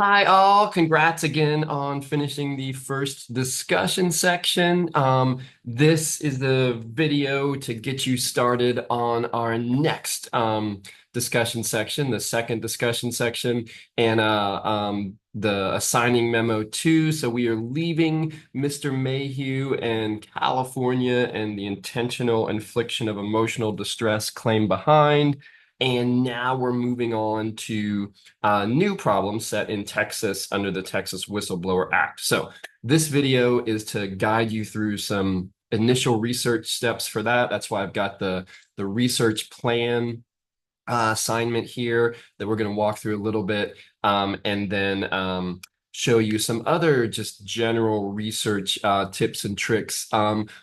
Hi all, congrats again on finishing the first discussion section. This is the video to get you started on our next discussion section, the second discussion section, and the assigning memo 2. So we are leaving Mr. Mayhew and California and the intentional infliction of emotional distress claim behind. And now we're moving on to new problem set in Texas under the Texas Whistleblower Act. So this video is to guide you through some initial research steps for that. That's why I've got the research plan assignment here that we're going to walk through a little bit, and then show you some other just general research tips and tricks,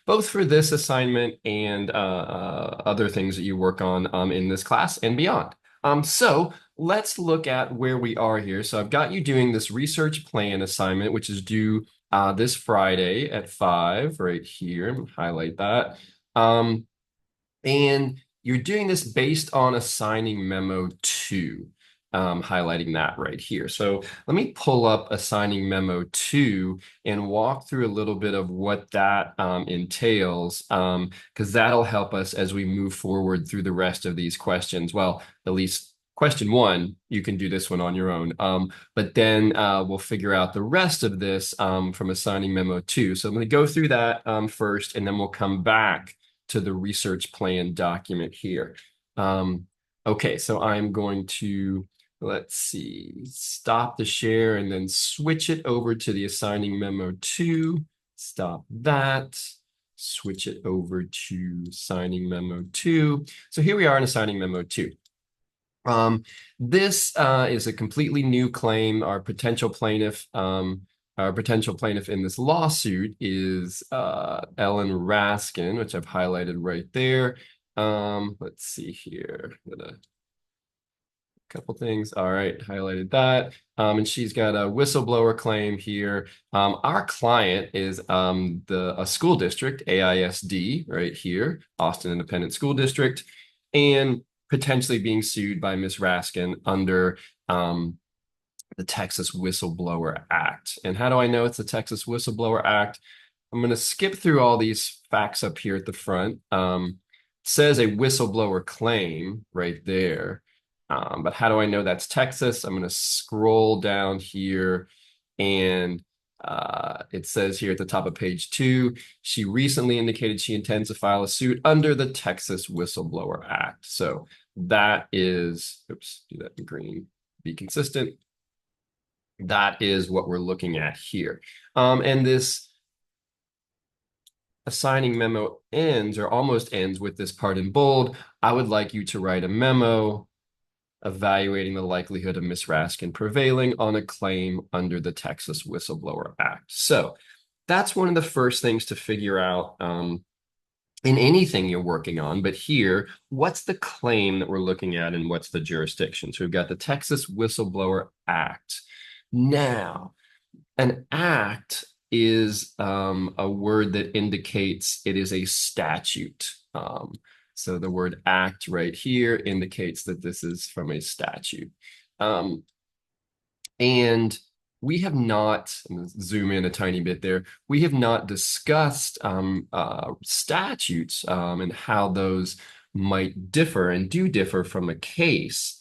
both for this assignment and other things that you work on in this class and beyond. So let's look at where we are here. So I've got you doing this research plan assignment, which is due this Friday at 5 right here. Highlight that. And you're doing this based on assigning memo 2, highlighting that right here. So let me pull up assigning memo 2 and walk through a little bit of what that entails, because that'll help us as we move forward through the rest of these questions. Well, at least question 1, you can do this one on your own, but then we'll figure out the rest of this from assigning memo 2. So I'm going to go through that first, and then we'll come back to the research plan document here. Okay, so I'm going to, let's see, stop the share and then switch it over to the assigning memo 2. Stop that. Switch it over to assigning memo 2. So here we are in assigning memo 2. This is a completely new claim. Our potential plaintiff in this lawsuit is Ellen Raskin, which I've highlighted right there. Let's see here. Got a couple things. All right, highlighted that. And she's got a whistleblower claim here. Our client is a school district, AISD, right here, Austin Independent School District, and potentially being sued by Ms. Raskin under the Texas Whistleblower Act. And how do I know it's the Texas Whistleblower Act? I'm going to skip through all these facts up here at the front. It says a whistleblower claim right there. But how do I know that's Texas? I'm going to scroll down here, and it says here at the top of page 2, she recently indicated she intends to file a suit under the Texas Whistleblower Act. So that is, oops, do that in green, be consistent. That is what we're looking at here. And this assigning memo ends, or almost ends, with this part in bold. I would like you to write a memo evaluating the likelihood of Ms. Raskin prevailing on a claim under the Texas Whistleblower Act. So that's one of the first things to figure out in anything you're working on. But here, what's the claim that we're looking at and what's the jurisdiction? So we've got the Texas Whistleblower Act. Now, an act is a word that indicates it is a statute. So the word act right here indicates that this is from a statute. And we have not, zoom in a tiny bit there, we have not discussed statutes and how those might differ and do differ from a case.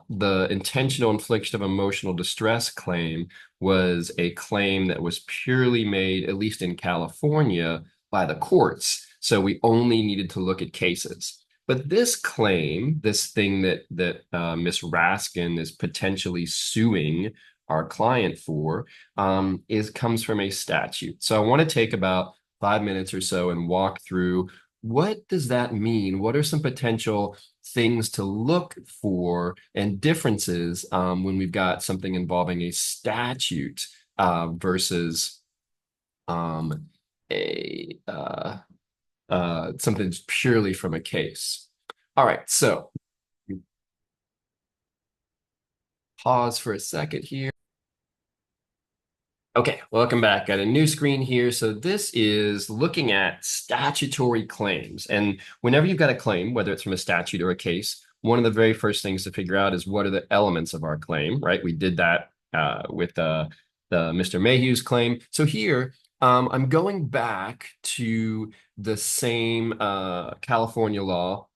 The intentional infliction of emotional distress claim was a claim that was purely made, at least in California, by the courts. So we only needed to look at cases. But this claim, this thing that Ms. Raskin is potentially suing our client for, comes from a statute. So I want to take about 5 minutes or so and walk through, what does that mean? What are some potential things to look for and differences when we've got something involving a statute versus something purely from a case. All right, so pause for a second here. Okay, welcome back. Got a new screen here. So this is looking at statutory claims. And whenever you've got a claim, whether it's from a statute or a case, one of the very first things to figure out is what are the elements of our claim, right? We did that with the Mr. Mayhew's claim. So here, I'm going back to the same California law.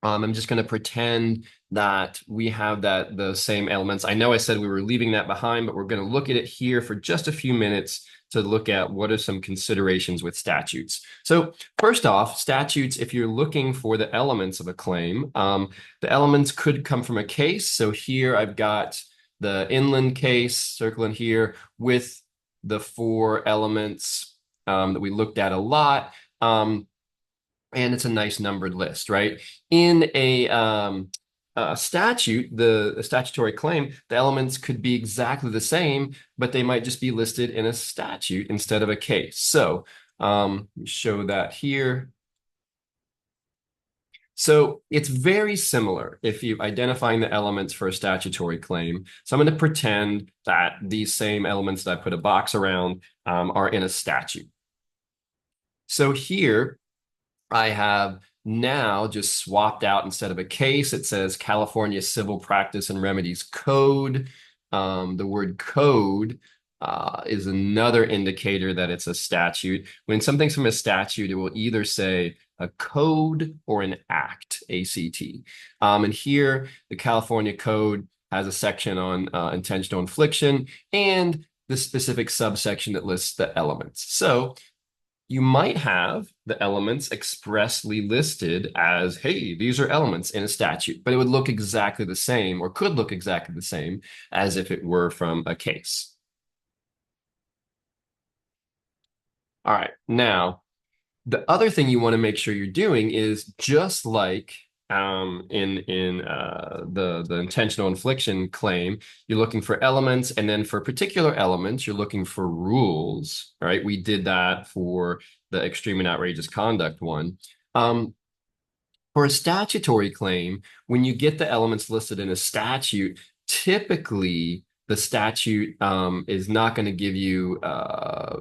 I'm just going to pretend that we have the same elements. I know I said we were leaving that behind, but we're going to look at it here for just a few minutes to look at what are some considerations with statutes. So first off, statutes, if you're looking for the elements of a claim, the elements could come from a case. So here I've got the inland case circling here with the 4 elements that we looked at a lot. And it's a nice numbered list, right? In a statute, the statutory claim, the elements could be exactly the same, but they might just be listed in a statute instead of a case. So show that here. So it's very similar if you're identifying the elements for a statutory claim. So I'm going to pretend that these same elements that I put a box around are in a statute. So here I have now just swapped out, instead of a case, it says California Civil Practice and Remedies Code. The word code is another indicator that it's a statute. When something's from a statute, it will either say a code or an act, ACT. And here, the California Code has a section on intentional infliction and the specific subsection that lists the elements. So you might have the elements expressly listed as, hey, these are elements in a statute, but it would look exactly the same, or could look exactly the same as if it were from a case. All right, now, the other thing you want to make sure you're doing is just like in the intentional infliction claim, you're looking for elements, and then for particular elements, you're looking for rules, right? We did that for the extreme and outrageous conduct one. For a statutory claim, when you get the elements listed in a statute, typically the statute is not going to give you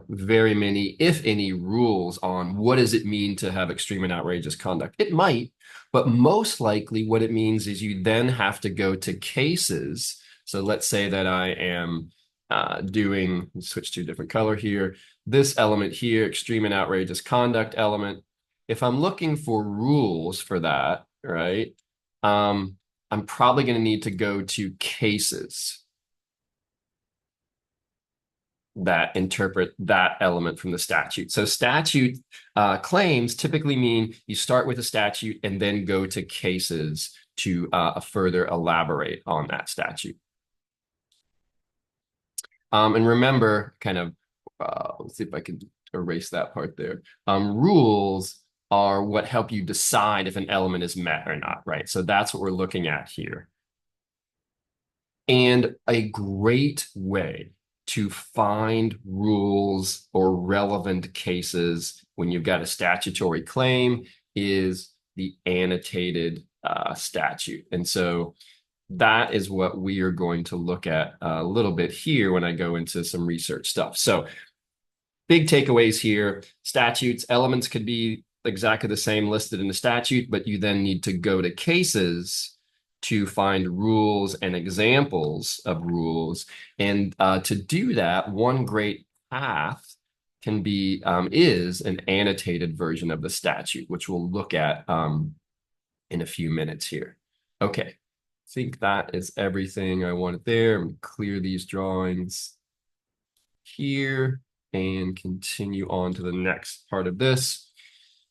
very many, if any, rules on what does it mean to have extreme and outrageous conduct. It might, but most likely what it means is you then have to go to cases. So let's say that I am switch to a different color here, this element here, extreme and outrageous conduct element. If I'm looking for rules for that, right, I'm probably going to need to go to cases that interpret that element from the statute. So statute claims typically mean you start with a statute and then go to cases to further elaborate on that statute. And remember, kind of, let's see if I can erase that part there. Rules are what help you decide if an element is met or not, right? So that's what we're looking at here. And a great way to find rules or relevant cases when you've got a statutory claim is the annotated statute. And so that is what we are going to look at a little bit here when I go into some research stuff. So big takeaways here: statutes, elements could be exactly the same listed in the statute, but you then need to go to cases to find rules and examples of rules. And to do that, one great path can be is an annotated version of the statute, which we'll look at in a few minutes here. Okay, I think that is everything I wanted there. I'm going to clear these drawings here and continue on to the next part of this.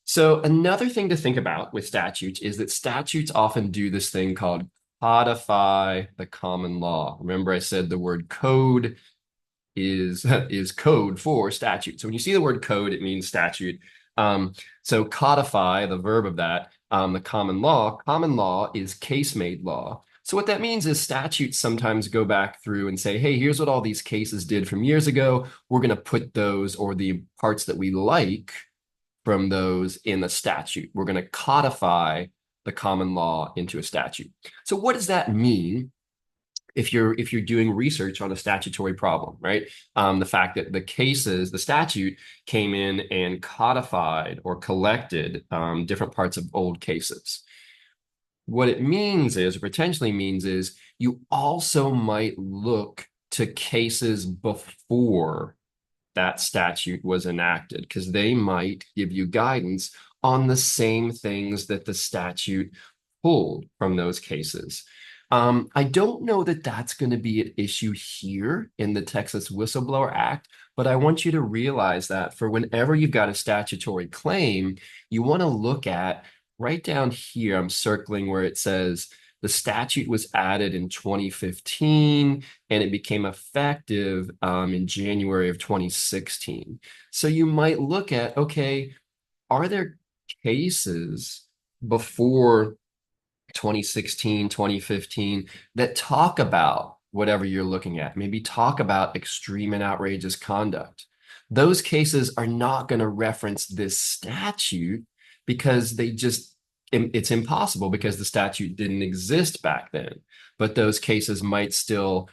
So another thing to think about with statutes is that statutes often do this thing called codify the common law. Remember, I said the word code is code for statute. So when you see the word code, it means statute. So codify, the verb of that, the common law is case-made law. So what that means is statutes sometimes go back through and say, hey, here's what all these cases did from years ago. We're going to put those, or the parts that we like from those, in the statute. We're going to codify the common law into a statute. So what does that mean if you're doing research on a statutory problem, right? The fact that the statute came in and codified or collected different parts of old cases. What it means is, or potentially means is, you also might look to cases before that statute was enacted, because they might give you guidance on the same things that the statute pulled from those cases. I don't know that that's going to be an issue here in the Texas Whistleblower Act, but I want you to realize that for whenever you've got a statutory claim, you want to look at right down here. I'm circling where it says the statute was added in 2015 and it became effective in January of 2016. So you might look at, okay, are there cases before 2016, 2015 that talk about whatever you're looking at, maybe talk about extreme and outrageous conduct? Those cases are not going to reference this statute because it's impossible because the statute didn't exist back then. But those cases might still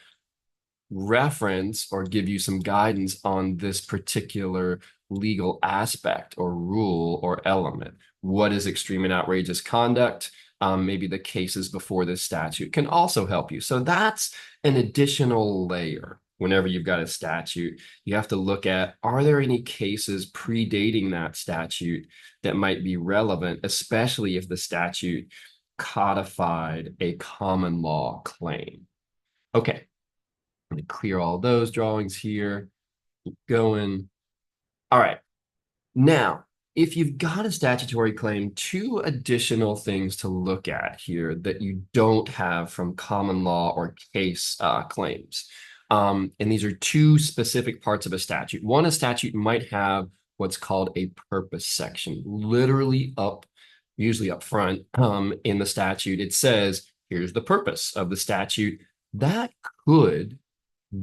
reference or give you some guidance on this particular legal aspect or rule or element. What is extreme and outrageous conduct? Maybe the cases before this statute can also help you. So that's an additional layer. Whenever you've got a statute, you have to look at, are there any cases predating that statute that might be relevant, especially if the statute codified a common law claim? Okay, let me clear all those drawings here. Keep going. All right. Now, if you've got a statutory claim, two additional things to look at here that you don't have from common law or case claims. And these are two specific parts of a statute. One, a statute might have what's called a purpose section, literally usually up front in the statute. It says, here's the purpose of the statute. That could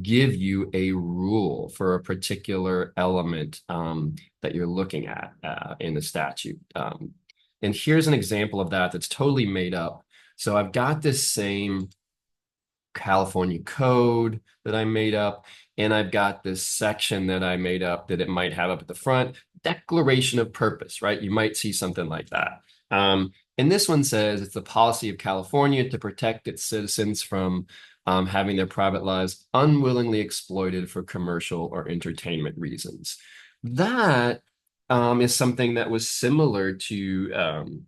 give you a rule for a particular element that you're looking at in the statute. And here's an example of that that's totally made up. So I've got this same California code that I made up, and I've got this section that I made up that it might have up at the front, declaration of purpose, right? You might see something like that. And this one says it's the policy of California to protect its citizens from having their private lives unwillingly exploited for commercial or entertainment reasons. That is something that was similar to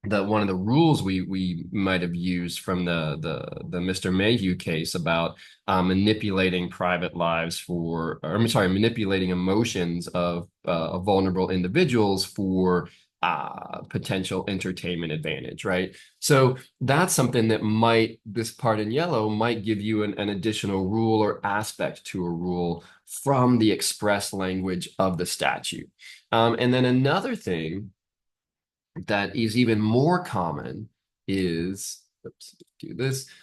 one of the rules we might have used from the Mr. Mayhew case about manipulating private lives manipulating emotions of vulnerable individuals for potential entertainment advantage, right? So that's something that this part in yellow might give you an additional rule or aspect to a rule from the express language of the statute. And then another thing that is even more common is,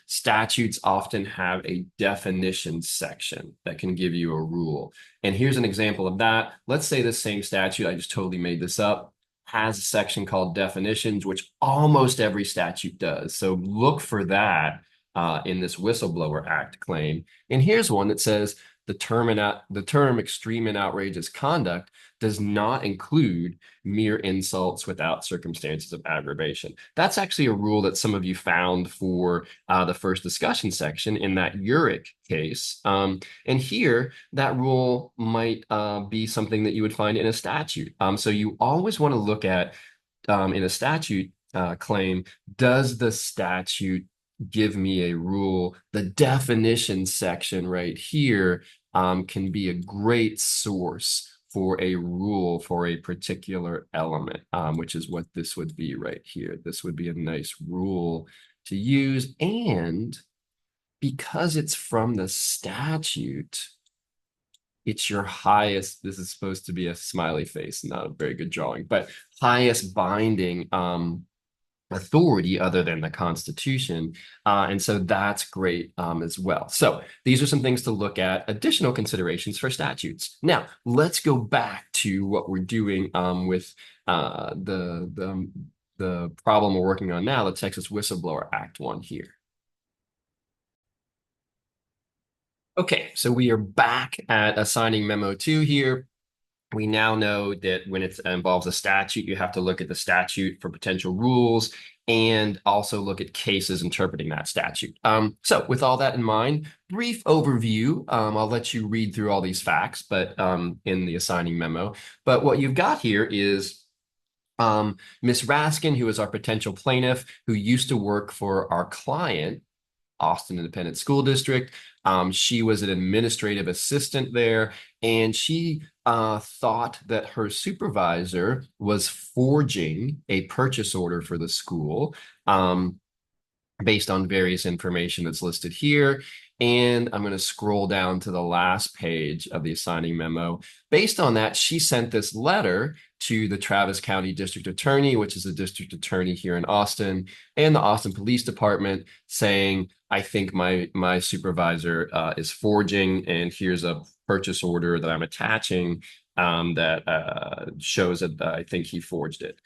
statutes often have a definition section that can give you a rule. And here's an example of that. Let's say the same statute, I just totally made this up, has a section called definitions, which almost every statute does. So look for that in this Whistleblower Act claim. And here's one that says the term extreme and outrageous conduct does not include mere insults without circumstances of aggravation. That's actually a rule that some of you found for the first discussion section in that Urick case. And here, that rule might be something that you would find in a statute. So you always want to look at, in a statute claim, does the statute give me a rule? The definition section right here can be a great source for a rule for a particular element, which is what this would be right here. This would be a nice rule to use. And because it's from the statute, it's your highest, this is supposed to be a smiley face, not a very good drawing, but highest binding authority other than the Constitution. And so that's great as well. So these are some things to look at, additional considerations for statutes. Now, let's go back to what we're doing with the problem we're working on now, the Texas Whistleblower Act one here. Okay, so we are back at assigning memo 2 here. We now know that when it involves a statute, you have to look at the statute for potential rules and also look at cases interpreting that statute. So with all that in mind, brief overview. I'll let you read through all these facts, but in the assigning memo. But what you've got here is Miss Raskin, who is our potential plaintiff, who used to work for our client, Austin Independent School District. She was an administrative assistant there, and she thought that her supervisor was forging a purchase order for the school. Based on various information that's listed here. And I'm going to scroll down to the last page of the assigning memo. Based on that, she sent this letter to the Travis County District Attorney, which is the district attorney here in Austin, and the Austin Police Department, saying, I think my supervisor is forging, and here's a purchase order that I'm attaching that shows that I think he forged it.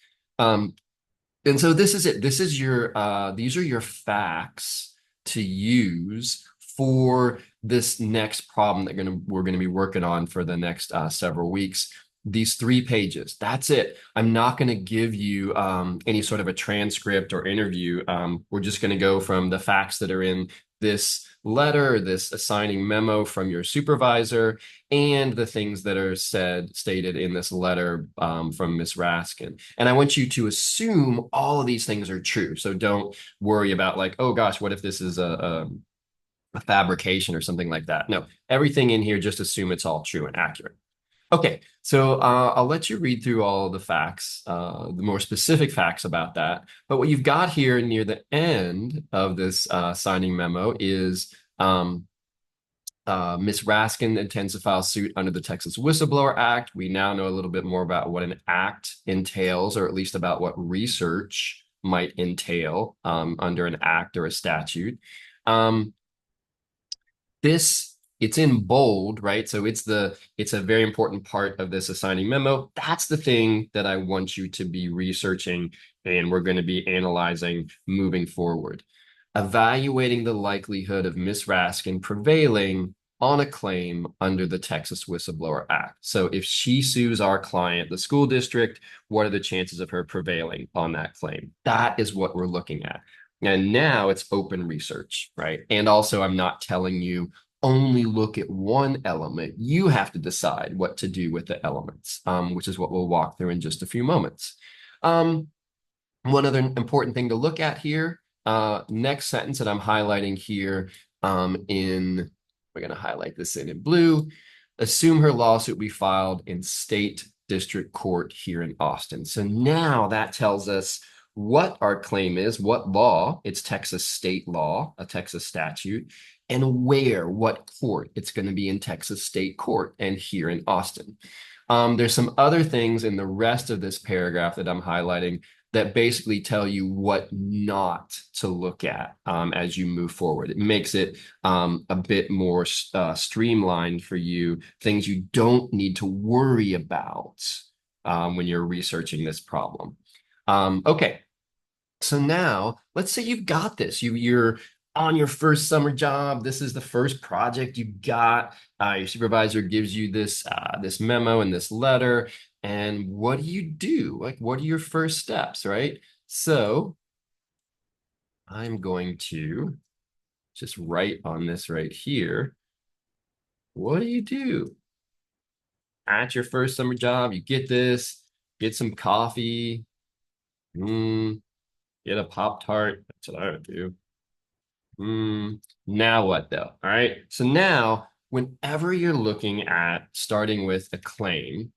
And so this is it. This is your these are your facts to use for this next problem that we're gonna be working on for the next several weeks. These 3 pages. That's it. I'm not going to give you any sort of a transcript or interview. We're just going to go from the facts that are in this letter, this assigning memo from your supervisor, and the things that are stated in this letter from Ms. Raskin. And I want you to assume all of these things are true. So don't worry about like, oh gosh, what if this is a fabrication or something like that? No, everything in here, just assume it's all true and accurate. Okay, so I'll let you read through all the facts, the more specific facts about that. But what you've got here near the end of this signing memo is Ms. Raskin intends to file suit under the Texas Whistleblower Act. We now know a little bit more about what an act entails, or at least about what research might entail under an act or a statute. It's in bold, right? So it's a very important part of this assigning memo. That's the thing that I want you to be researching, and we're going to be analyzing moving forward. Evaluating the likelihood of Ms. Raskin prevailing on a claim under the Texas Whistleblower Act. So if she sues our client, the school district, what are the chances of her prevailing on that claim? That is what we're looking at. And now it's open research, right? And also, I'm not telling you only look at one element. You have to decide what to do with the elements, which is what we'll walk through in just a few moments. One other important thing to look at here, next sentence that I'm highlighting here we're going to highlight this in blue. Assume her lawsuit will be filed in state district court here in Austin. So now that tells us what our claim is, what law. It's Texas state law, a Texas statute, and where, what court. It's going to be in Texas state court and here in Austin. There's some other things in the rest of this paragraph that I'm highlighting that basically tell you what not to look at as you move forward. It makes it a bit more streamlined for you, things you don't need to worry about when you're researching this problem. Okay, so now let's say you've got this. You're on your first summer job. This is the first project you got. Your supervisor gives you this this memo and this letter. And what do you do? Like, what are your first steps, right? So I'm going to just write on this right here. What do you do? At your first summer job, you get this, get some coffee, get a Pop-Tart. That's what I would do. Now what though? All right. So now, whenever you're looking at starting with a claim,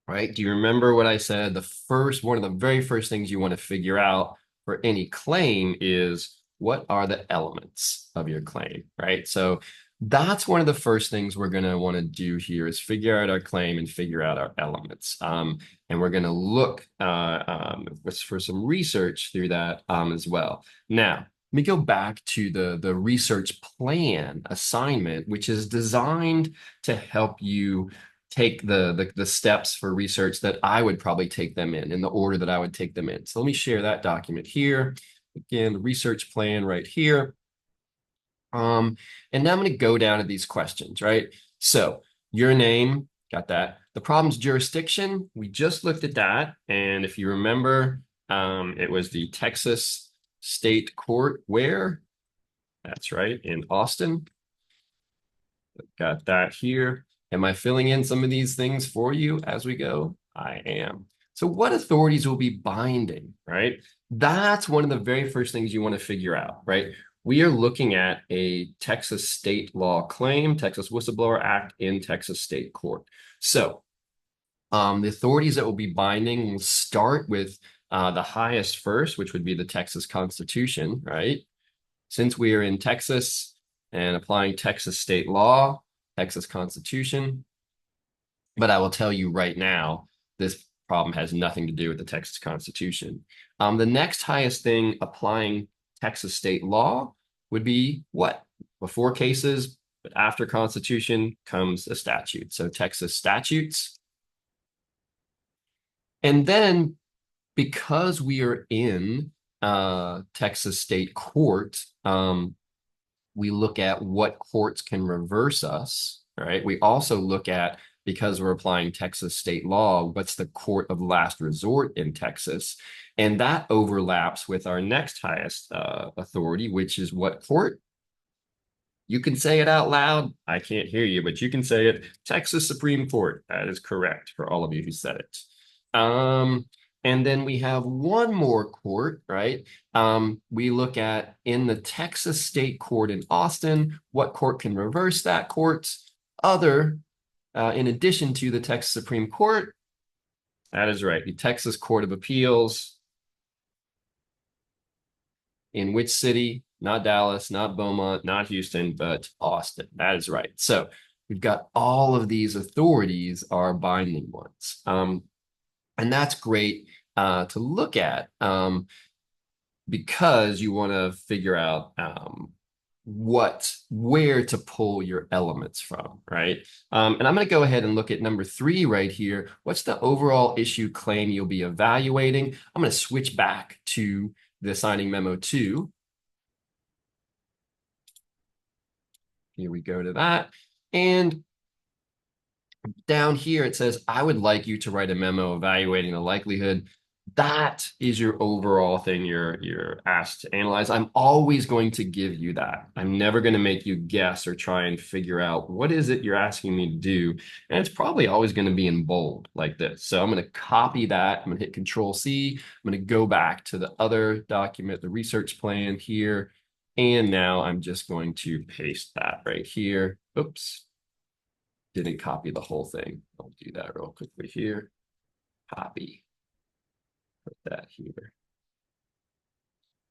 right? Do you remember what I said? One of the very first things you want to figure out for any claim is what are the elements of your claim, right? So that's one of the first things we're going to want to do here is figure out our claim and figure out our elements. And we're going to look for some research through that as well. Now, let me go back to the research plan assignment, which is designed to help you take the steps for research that I would probably take them in the order that I would take them in. So let me share that document here. Again, the research plan right here. And now I'm going to go down to these questions, right? So your name, got that. the problem's jurisdiction, we just looked at that. And if you remember, it was the Texas State Court where? That's right, in Austin. Got that here. Am I filling in some of these things for you as we go? I am. So what authorities will be binding, right? That's one of the very first things you want to figure out, right? We are looking at a Texas state law claim, Texas Whistleblower Act in Texas State Court. So the authorities that will be binding will start with the highest first, which would be the Texas Constitution, right? Since we are in Texas and applying Texas state law, Texas Constitution, but I will tell you right now, this problem has nothing to do with the Texas Constitution. The next highest thing applying Texas state law would be what? Before cases, but after Constitution comes a statute. So Texas statutes. And then because we are in Texas state court, we look at what courts can reverse us, right? We also look at, because we're applying Texas state law, what's the court of last resort in Texas? And that overlaps with our next highest authority, which is what court? You can say it out loud. I can't hear you, but you can say it. Texas Supreme Court. That is correct for all of you who said it. And then we have one more court, right? We look at in the Texas State Court in Austin, what court can reverse that court? In addition to the Texas Supreme Court, that is right, the Texas Court of Appeals. In which city? Not Dallas, not Beaumont, not Houston, but Austin. That is right. So we've got all of these authorities are binding ones. And that's great to look at because you want to figure out where to pull your elements from, right? And I'm going to go ahead and look at number 3 right here. What's the overall issue claim you'll be evaluating? I'm going to switch back to the assigning memo 2. Here we go to that. And down here, it says, I would like you to write a memo evaluating the likelihood. That is your overall thing you're asked to analyze. I'm always going to give you that. I'm never going to make you guess or try and figure out what is it you're asking me to do. And it's probably always going to be in bold like this. So I'm going to copy that. I'm going to hit Control C. I'm going to go back to the other document, the research plan here. And now I'm just going to paste that right here. Oops. Didn't copy the whole thing. I'll do that real quickly here. Copy. Put that here.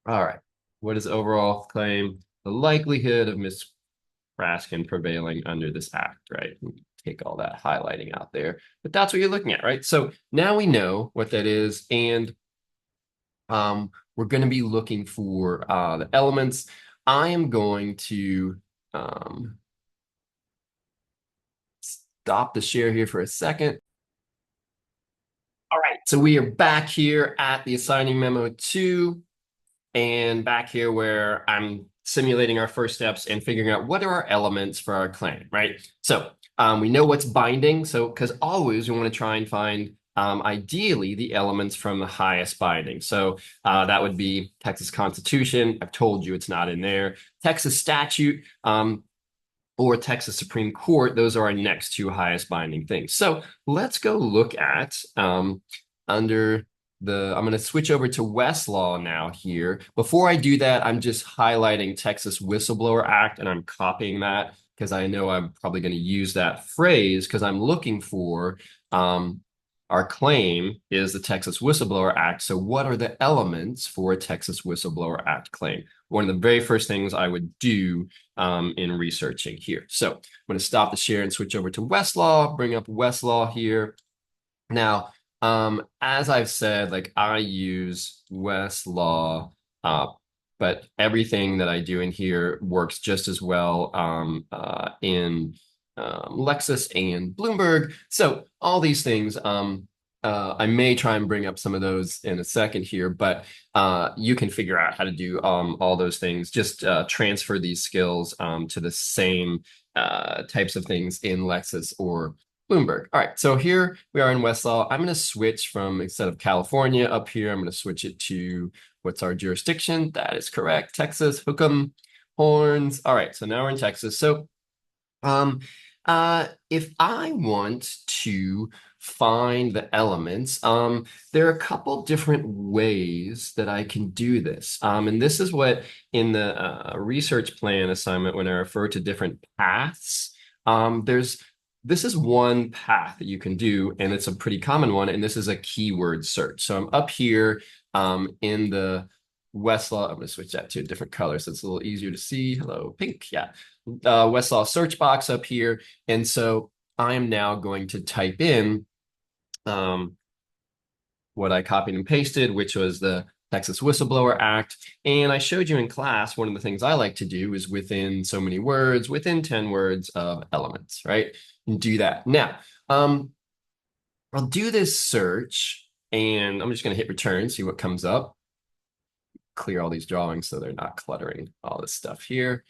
All right. What is overall claim? The likelihood of Ms. Raskin prevailing under this act, right? Take all that highlighting out there. But that's what you're looking at, right? So now we know what that is. And we're going to be looking for the elements. I am going to stop the share here for a second. All right, so we are back here at the assigning memo 2 and back here where I'm simulating our first steps and figuring out what are our elements for our claim, right? So we know what's binding. So because always we want to try and find ideally the elements from the highest binding. So that would be Texas Constitution. I've told you it's not in there. Texas statute or Texas Supreme Court. Those are our next 2 highest binding things. So let's go look at under the, I'm going to switch over to Westlaw now here. Before I do that, I'm just highlighting Texas Whistleblower Act and I'm copying that because I know I'm probably going to use that phrase because I'm looking for our claim is the Texas Whistleblower Act. So what are the elements for a Texas Whistleblower Act claim? One of the very first things I would do in researching here. So I'm going to stop the share and switch over to Westlaw, bring up Westlaw here. Now, as I've said, like I use Westlaw, but everything that I do in here works just as well in Lexis and Bloomberg. So all these things, I may try and bring up some of those in a second here, but you can figure out how to do all those things. Just transfer these skills to the same types of things in Lexis or Bloomberg. All right, so here we are in Westlaw. I'm going to switch from, instead of California up here, I'm going to switch it to what's our jurisdiction? That is correct. Texas, Hook'em Horns. All right, so now we're in Texas. So um, if I want to find the elements, there are a couple different ways that I can do this. And this is what in the research plan assignment, when I refer to different paths, this is one path that you can do, and it's a pretty common one, and this is a keyword search. So I'm up here in the Westlaw. I'm going to switch that to a different color so it's a little easier to see. Hello, pink. Yeah. Westlaw search box up here. And so I am now going to type in what I copied and pasted, which was the Texas Whistleblower Act. And I showed you in class, one of the things I like to do is within so many words, within 10 words of elements, right? And do that. Now, I'll do this search and I'm just going to hit return, see what comes up. Clear all these drawings so they're not cluttering all this stuff here.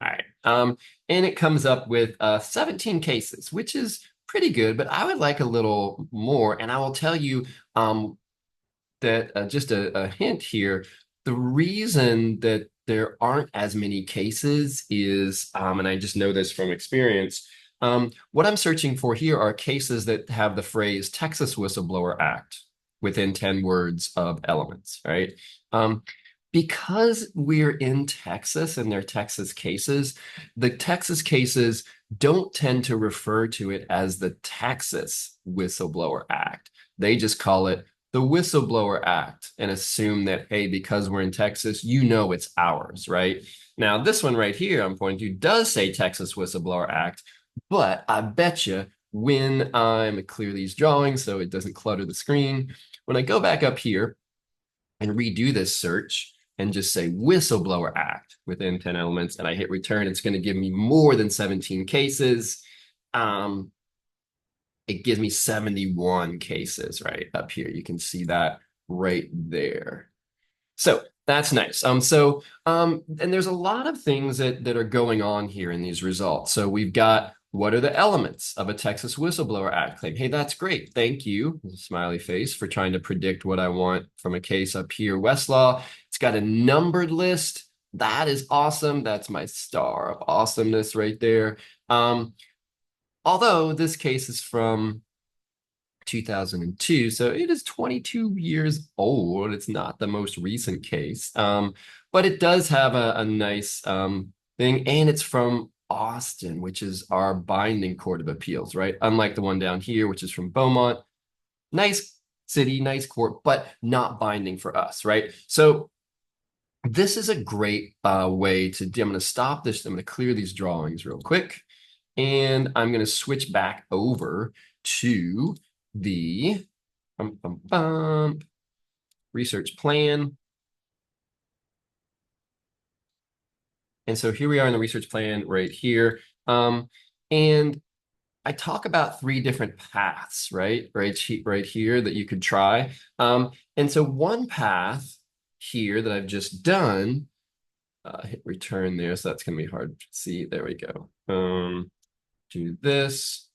All right. And it comes up with 17 cases, which is pretty good, but I would like a little more. And I will tell you that just a hint here, the reason that there aren't as many cases is, and I just know this from experience, what I'm searching for here are cases that have the phrase Texas Whistleblower Act within 10 words of elements, right? Because we're in Texas and they're Texas cases, the Texas cases don't tend to refer to it as the Texas Whistleblower Act. They just call it the Whistleblower Act and assume that, hey, because we're in Texas, you know it's ours, right? Now, this one right here I'm pointing to does say Texas Whistleblower Act, but I bet you when I'm clear these drawings so it doesn't clutter the screen, when I go back up here and redo this search, and just say Whistleblower Act within 10 elements, and I hit return, it's going to give me more than 17 cases. It gives me 71 cases right up here. You can see that right there. So that's nice. And there's a lot of things that are going on here in these results. So we've got, what are the elements of a Texas Whistleblower Act claim? Hey, that's great. Thank you, smiley face, for trying to predict what I want from a case up here. Westlaw, it's got a numbered list. That is awesome. That's my star of awesomeness right there. Although this case is from 2002, so it is 22 years old. It's not the most recent case, but it does have a nice thing, and it's from Austin, which is our binding court of appeals, right? Unlike the one down here, which is from Beaumont. Nice city, nice court, but not binding for us, right? So this is a great way to, I'm going to stop this. I'm going to clear these drawings real quick, and I'm going to switch back over to the research plan. And so here we are in the research plan right here. And I talk about 3 different paths, right? Right here that you could try. And so one path here that I've just done, hit return there, so that's going to be hard to see. There we go. Do this.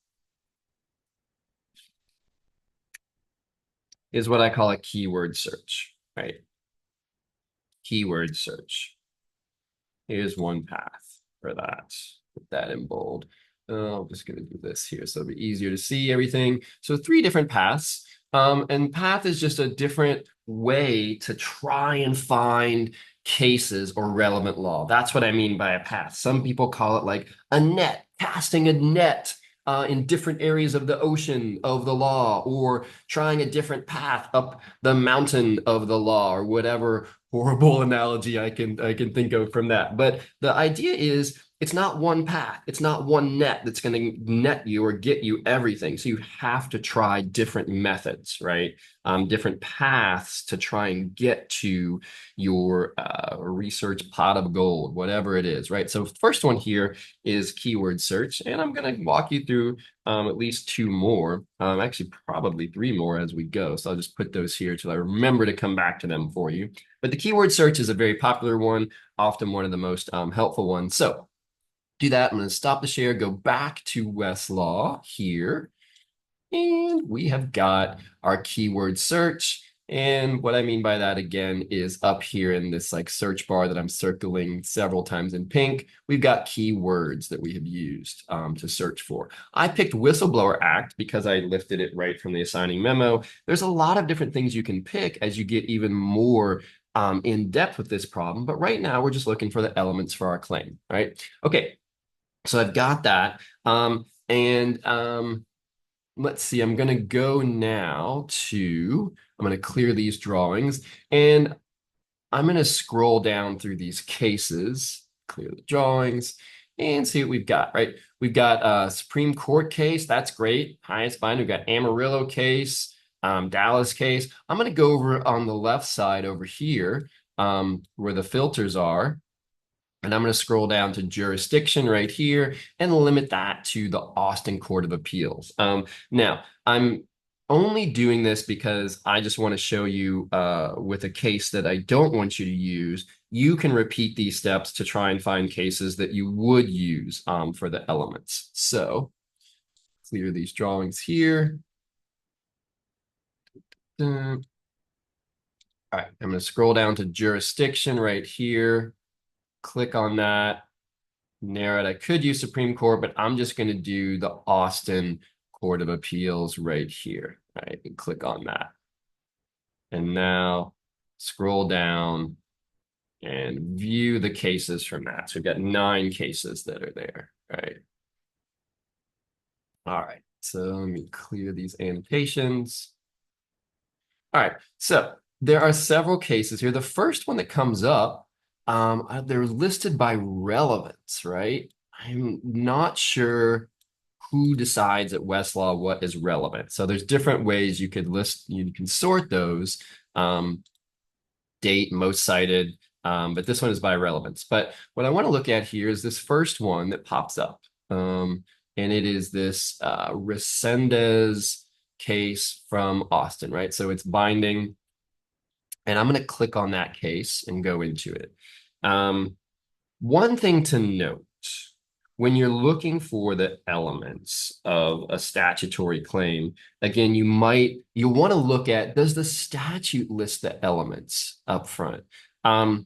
Is what I call a keyword search, right? Keyword search. Here's one path for that. Put that in bold. I'm just going to do this here so it'll be easier to see everything. So 3 different paths. And path is just a different way to try and find cases or relevant law. That's what I mean by a path. Some people call it like a net, casting a net in different areas of the ocean of the law, or trying a different path up the mountain of the law, or whatever horrible analogy I can think of from that. But the idea is it's not one path. It's not one net that's going to net you or get you everything. So you have to try different methods, right? Different paths to try and get to your research pot of gold, whatever it is, right? So first one here is keyword search, and I'm going to walk you through at least 2 more, actually probably 3 more as we go. So I'll just put those here till I remember to come back to them for you. But the keyword search is a very popular one, often one of the most helpful ones. So do that. I'm going to stop the share, go back to Westlaw here. And we have got our keyword search. And what I mean by that again is up here in this like search bar that I'm circling several times in pink, we've got keywords that we have used to search for. I picked Whistleblower Act because I lifted it right from the assigning memo. There's a lot of different things you can pick as you get even more in depth with this problem. But right now we're just looking for the elements for our claim, right? Okay, so I've got that. Let's see, I'm going to go now to, I'm going to clear these drawings and I'm going to scroll down through these cases, clear the drawings, and see what we've got, right? We've got a Supreme Court case. That's great. Highest bind. We've got Amarillo case, Dallas case. I'm going to go over on the left side over here where the filters are. And I'm going to scroll down to jurisdiction right here and limit that to the Austin Court of Appeals. Now, I'm only doing this because I just want to show you with a case that I don't want you to use, you can repeat these steps to try and find cases that you would use for the elements. So clear these drawings here. All right, I'm going to scroll down to jurisdiction right here, click on that. Narrow it. I could use Supreme Court, but I'm just going to do the Austin Court of Appeals right here. Right, and click on that. And now scroll down and view the cases from that. So we've got 9 cases that are there, right? All right, so let me clear these annotations. All right, so there are several cases here. The first one that comes up, they're listed by relevance, right? I'm not sure who decides at Westlaw what is relevant. So there's different ways you could list, you can sort those, date, most cited, but this one is by relevance. But what I want to look at here is this first one that pops up. And it is this Resendez case from Austin, right? So it's binding. And I'm going to click on that case and go into it. One thing to note, when you're looking for the elements of a statutory claim, again, you want to look at, does the statute list the elements up front? And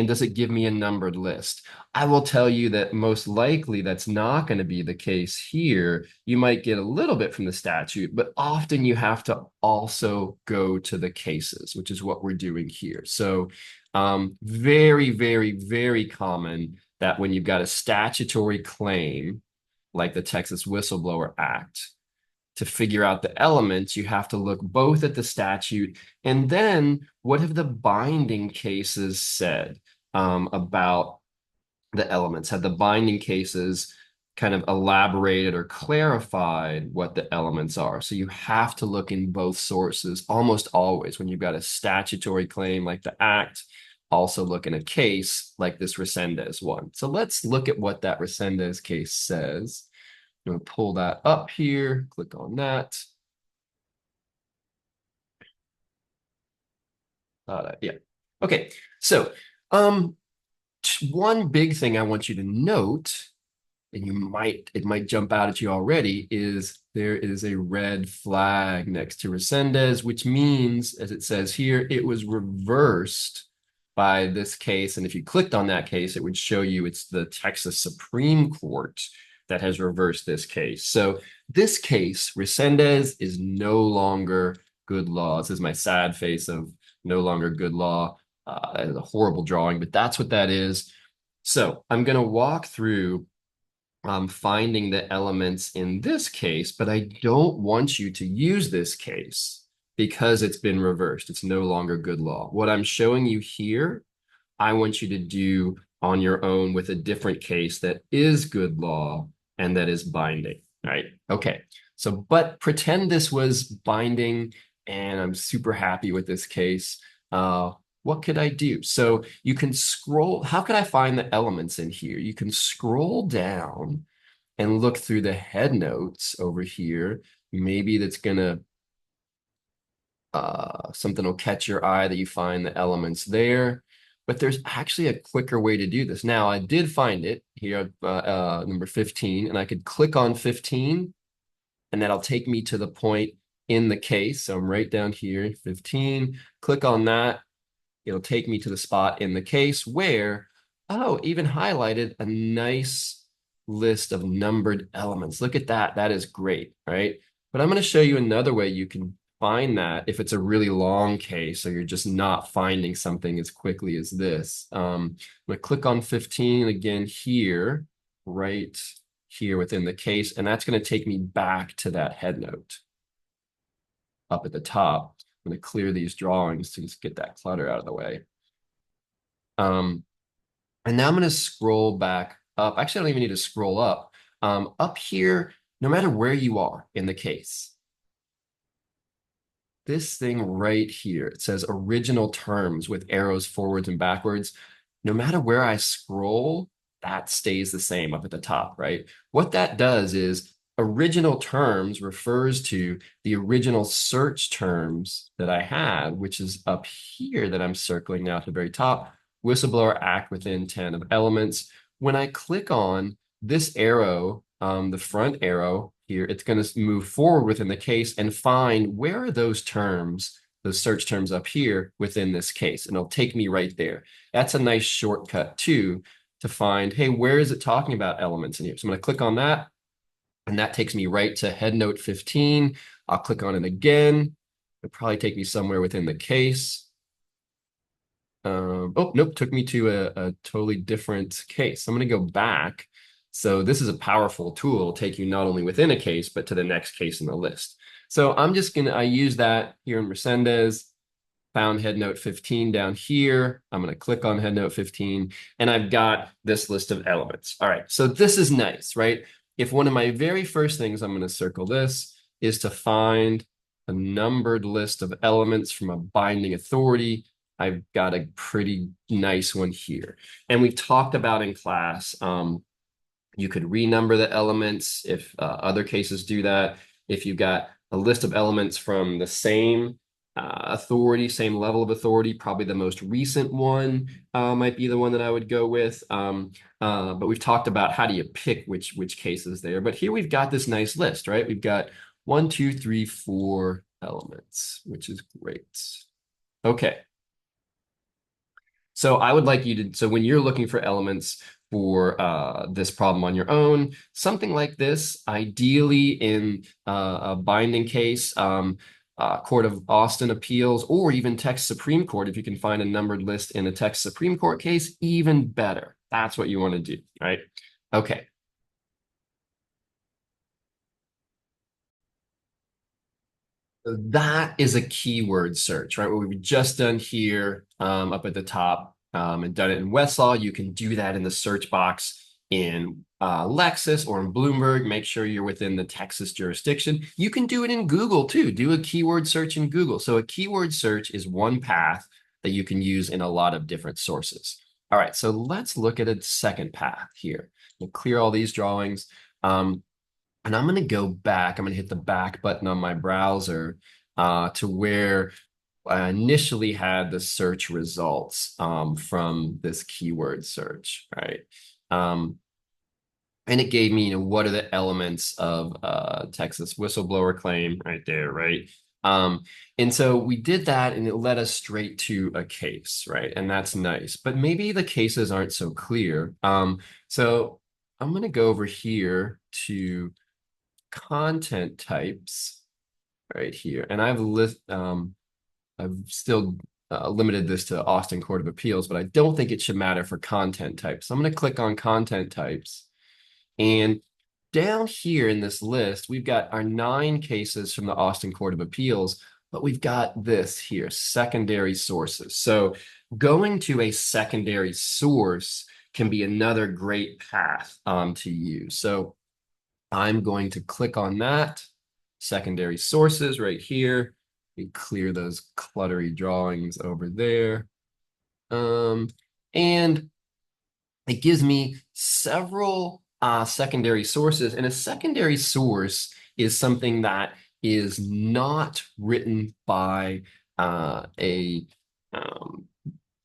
does it give me a numbered list? I will tell you that most likely that's not going to be the case here. You might get a little bit from the statute, but often you have to also go to the cases, which is what we're doing here. So very, very, very common that when you've got a statutory claim, like the Texas Whistleblower Act, to figure out the elements, you have to look both at the statute and then what have the binding cases said about the elements? Have the binding cases kind of elaborated or clarified what the elements are? So you have to look in both sources almost always when you've got a statutory claim like the Act, also look in a case like this Resendez one. So let's look at what that Resendez case says. I'm going to pull that up here, click on that. Yeah. Okay. So, one big thing I want you to note, and it might jump out at you already, is there is a red flag next to Resendez, which means, as it says here, it was reversed by this case. And if you clicked on that case, it would show you it's the Texas Supreme Court that has reversed this case. So this case, Resendez, is no longer good law. This is my sad face of no longer good law. It's a horrible drawing, but that's what that is. So I'm going to walk through finding the elements in this case, but I don't want you to use this case because it's been reversed. It's no longer good law. What I'm showing you here, I want you to do on your own with a different case that is good law and that is binding, right? Okay, so but pretend this was binding and I'm super happy with this case. What could I do? So you can scroll. How could I find the elements in here? You can scroll down and look through the head notes over here. Maybe that's gonna something will catch your eye that you find the elements there. But there's actually a quicker way to do this. Now, I did find it here, number 15, and I could click on 15 and that'll take me to the point in the case. So I'm right down here, 15, click on that. It'll take me to the spot in the case where, oh, even highlighted a nice list of numbered elements. Look at that. That is great, right? But I'm going to show you another way you can find that if it's a really long case or you're just not finding something as quickly as this. I'm going to click on 15 again here, right here within the case, and that's going to take me back to that head note up at the top. I'm going to clear these drawings to just get that clutter out of the way. And now I'm going to scroll back up. Actually, I don't even need to scroll up. Up here, no matter where you are in the case, this thing right here, it says original terms with arrows forwards and backwards. No matter where I scroll, that stays the same up at the top, right? What that does is original terms refers to the original search terms that I had, which is up here that I'm circling now to the very top. Whistleblower act within 10 of elements. When I click on this arrow, the front arrow here, it's going to move forward within the case and find where are those terms, those search terms up here within this case, and it'll take me right there. That's a nice shortcut too to find, hey, where is it talking about elements in here? So I'm going to click on that, and that takes me right to head note 15. I'll click on it again. It'll probably take me somewhere within the case. Oh, nope, took me to a totally different case. I'm going to go back. So this is a powerful tool. It'll take you not only within a case, but to the next case in the list. So I'm just going to, I use that here in Resendez, found head note 15 down here. I'm going to click on head note 15, and I've got this list of elements. All right, so this is nice, right? If one of my very first things, I'm going to circle this, is to find a numbered list of elements from a binding authority, I've got a pretty nice one here. And we've talked about in class, you could renumber the elements if other cases do that. If you've got a list of elements from the same authority, same level of authority, probably the most recent one might be the one that I would go with. But we've talked about how do you pick which cases there. But here we've got this nice list, right? We've got 1, 2, 3, 4 elements, which is great. Okay. So I would like you to, so when you're looking for elements for this problem on your own, something like this, ideally in a binding case, Court of Austin Appeals, or even Texas Supreme Court, if you can find a numbered list in a Texas Supreme Court case, even better. That's what you want to do, right? Okay. So that is a keyword search, right? What we've just done here up at the top and done it in Westlaw. You can do that in the search box in Lexis or in Bloomberg. Make sure you're within the Texas jurisdiction. You can do it in Google too. Do a keyword search in Google. So a keyword search is one path that you can use in a lot of different sources. All right, so let's look at a second path here. We'll clear all these drawings. And I'm going to go back. I'm going to hit the back button on my browser to where I initially had the search results from this keyword search, right? And it gave me, what are the elements of Texas whistleblower claim right there, right? And so we did that, and it led us straight to a case, right? And that's nice. But maybe the cases aren't so clear. So I'm going to go over here to content types right here, and I've still limited this to Austin Court of Appeals, but I don't think it should matter for content types. So I'm going to click on content types, and down here in this list, we've got our 9 cases from the Austin Court of Appeals, but we've got this here, secondary sources. So going to a secondary source can be another great path to use. So I'm going to click on that, secondary sources right here. We clear those cluttery drawings over there. And it gives me several secondary sources. And a secondary source is something that is not written by a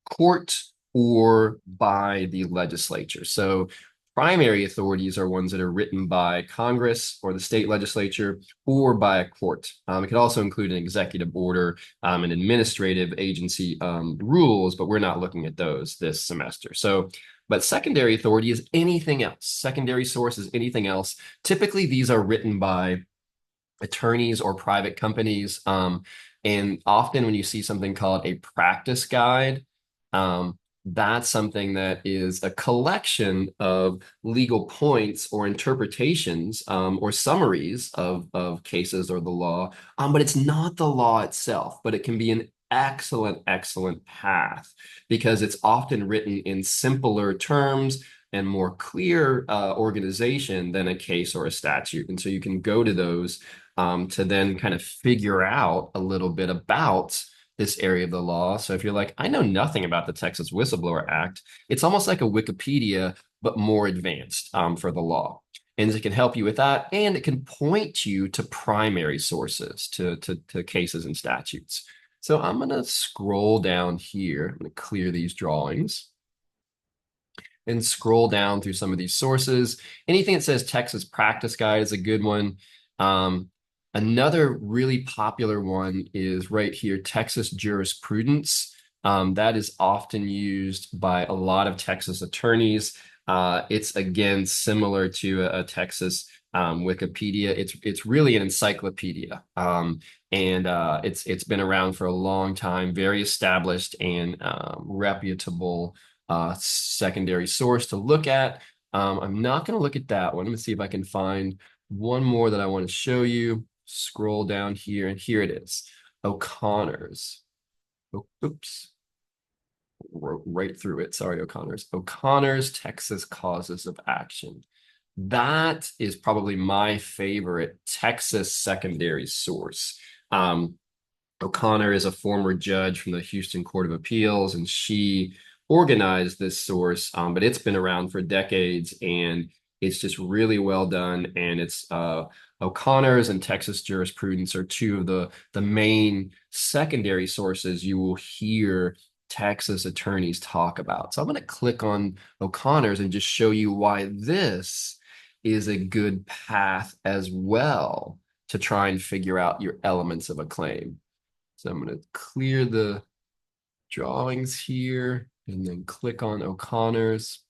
court or by the legislature. So Primary authorities are ones that are written by Congress or the state legislature or by a court. It could also include an executive order, and administrative agency rules, but we're not looking at those this semester. So, but secondary authority is anything else. Secondary source is anything else. Typically, these are written by attorneys or private companies. And often when you see something called a practice guide, that's something that is a collection of legal points or interpretations, or summaries of cases or the law. But it's not the law itself, but it can be an excellent path because it's often written in simpler terms and more clear organization than a case or a statute. And so you can go to those to then kind of figure out a little bit about this area of the law. So if you're like, I know nothing about the Texas Whistleblower Act, it's almost like a Wikipedia, but more advanced for the law. And it can help you with that, and it can point you to primary sources, to cases and statutes. So I'm going to scroll down here. I'm going to clear these drawings and scroll down through some of these sources. Anything that says Texas Practice Guide is a good one. Another really popular one is right here, Texas Jurisprudence. That is often used by a lot of Texas attorneys. It's again similar to a Texas Wikipedia. It's really an encyclopedia, and it's been around for a long time. Very established and reputable secondary source to look at. I'm not going to look at that one. Let me see if I can find one more that I want to show you. Scroll down here, and here it is. O'Connor's. Oh, oops. Wrote right through it. Sorry, O'Connor's. O'Connor's Texas Causes of Action. That is probably my favorite Texas secondary source. O'Connor is a former judge from the Houston Court of Appeals, and she organized this source, but it's been around for decades, and it's just really well done. And it's O'Connor's and Texas Jurisprudence are two of the main secondary sources you will hear Texas attorneys talk about. So I'm going to click on O'Connor's and just show you why this is a good path as well to try and figure out your elements of a claim. So I'm going to clear the drawings here and then click on O'Connor's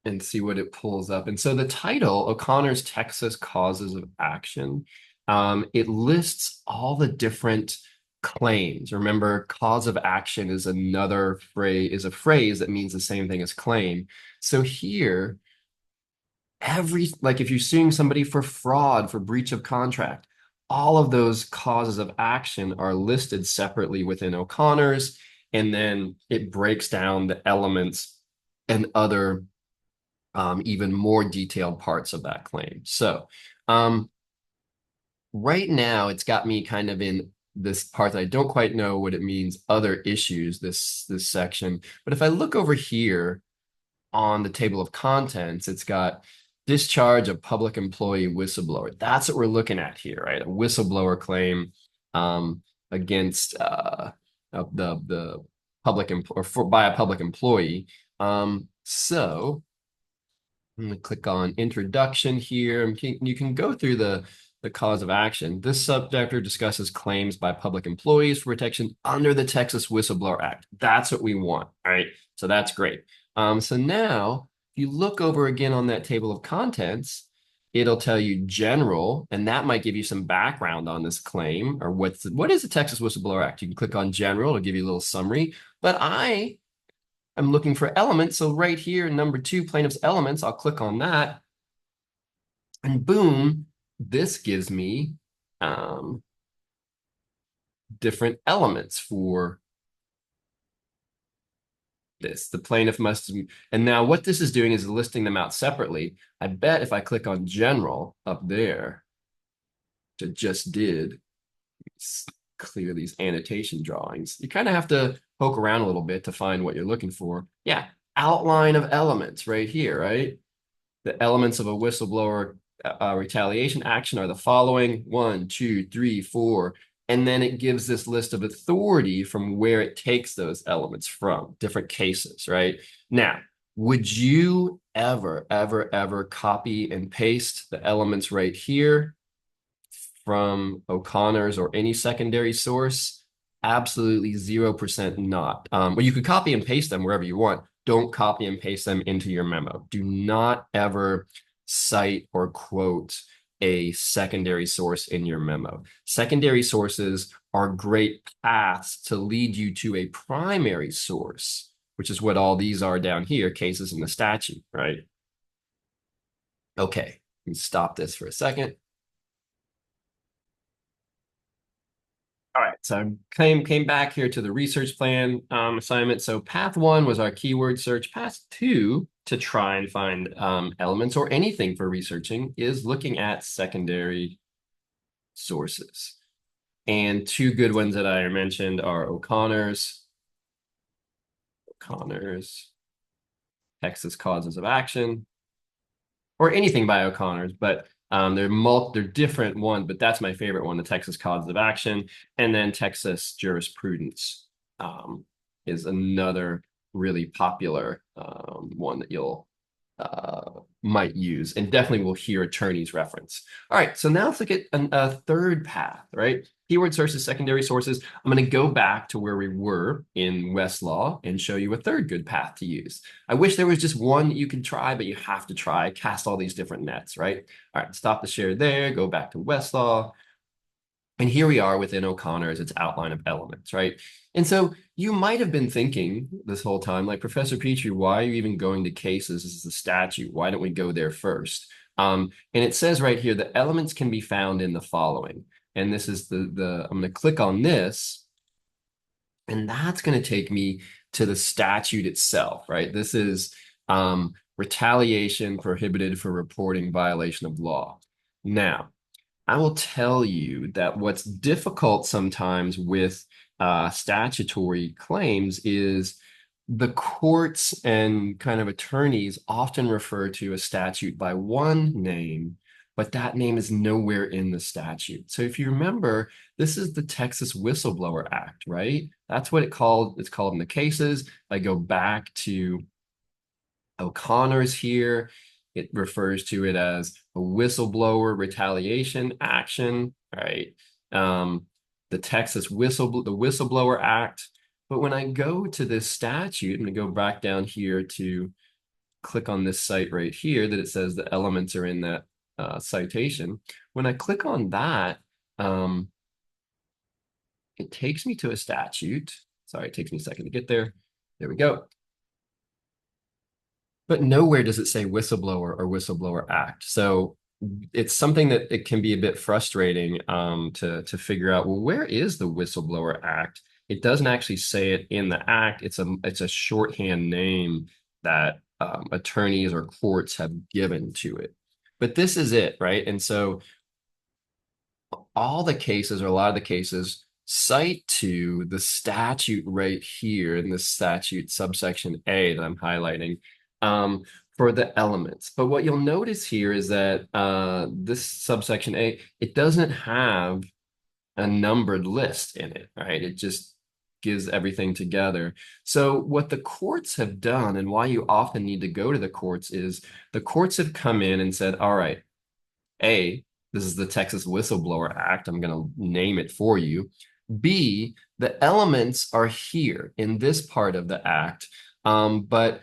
and see what it pulls up. And so the title, O'Connor's Texas Causes of Action, it lists all the different claims. Remember, cause of action is another phrase, is a phrase that means the same thing as claim. So here, like if you're suing somebody for fraud, for breach of contract, all of those causes of action are listed separately within O'Connor's, and then it breaks down the elements and other even more detailed parts of that claim. So right now it's got me kind of in this part that I don't quite know what it means, other issues, this section. But if I look over here on the table of contents, it's got discharge of public employee whistleblower. That's what we're looking at here, right? A whistleblower claim against the public by a public employee. So I'm going to click on introduction here. You can go through the cause of action. This subchapter discusses claims by public employees for protection under the Texas Whistleblower Act. That's what we want, all right? So that's great. So now, if you look over again on that table of contents, it'll tell you general, and that might give you some background on this claim, or what is the Texas Whistleblower Act? You can click on general, it'll give you a little summary, but I'm looking for elements. So right here, number 2, plaintiff's elements, I'll click on that. And boom, this gives me different elements for this. The plaintiff must, and now what this is doing is listing them out separately. I bet if I click on general up there, which I just did, clear these annotation drawings. You kind of have to poke around a little bit to find what you're looking for. Yeah, outline of elements right here, right? The elements of a whistleblower retaliation action are the following: 1, 2, 3, 4. And then it gives this list of authority from where it takes those elements from, different cases, right? Now, Would you ever copy and paste the elements right here from O'Connor's or any secondary source? Absolutely 0% not. Well, you could copy and paste them wherever you want. Don't copy and paste them into your memo. Do not ever cite or quote a secondary source in your memo. Secondary sources are great paths to lead you to a primary source, which is what all these are down here, cases in the statute, right? Okay, let me stop this for a second. All right, so I came back here to the research plan assignment. So path one was our keyword search. Path two, to try and find elements or anything for researching, is looking at secondary sources. And two good ones that I mentioned are O'Connor's, Texas Causes of Action, or anything by O'Connor's, but they're different ones, but that's my favorite one, the Texas Causes of Action, and then Texas Jurisprudence is another really popular one that you'll might use, and definitely will hear attorneys reference. All right, so now let's look at a third path, right? Keyword sources, secondary sources. I'm going to go back to where we were in Westlaw and show you a third good path to use. I wish there was just one that you could try, but you have to try, cast all these different nets, right? All right, stop the share there, go back to Westlaw. And here we are within O'Connor's, its outline of elements, right? And so you might have been thinking this whole time, like, Professor Petrie, why are you even going to cases? This is the statute. Why don't we go there first? And it says right here, the elements can be found in the following. And this is I'm going to click on this, and that's going to take me to the statute itself, right? This is retaliation prohibited for reporting violation of law. Now, I will tell you that what's difficult sometimes with statutory claims is the courts and kind of attorneys often refer to a statute by one name, but that name is nowhere in the statute. So if you remember, this is the Texas Whistleblower Act, right? That's what it's called in the cases. I go back to O'Connor's here. It refers to it as a whistleblower retaliation action, right? The Whistleblower Act. But when I go to this statute, I'm going to go back down here to click on this site right here that it says the elements are in that citation. When I click on that, it takes me to a statute. Sorry, it takes me a second to get there. There we go. But nowhere does it say whistleblower or whistleblower act. So it's something that it can be a bit frustrating to figure out, well, where is the whistleblower act? It doesn't actually say it in the act. It's a shorthand name that attorneys or courts have given to it. But this is it, right? And so all the cases, or a lot of the cases, cite to the statute right here in this statute subsection A that I'm highlighting for the elements. But what you'll notice here is that this subsection A, it doesn't have a numbered list in it, right? It just gives everything together. So what the courts have done, and why you often need to go to the courts, is the courts have come in and said, all right, A, this is the Texas Whistleblower Act. I'm going to name it for you. B, the elements are here in this part of the act, but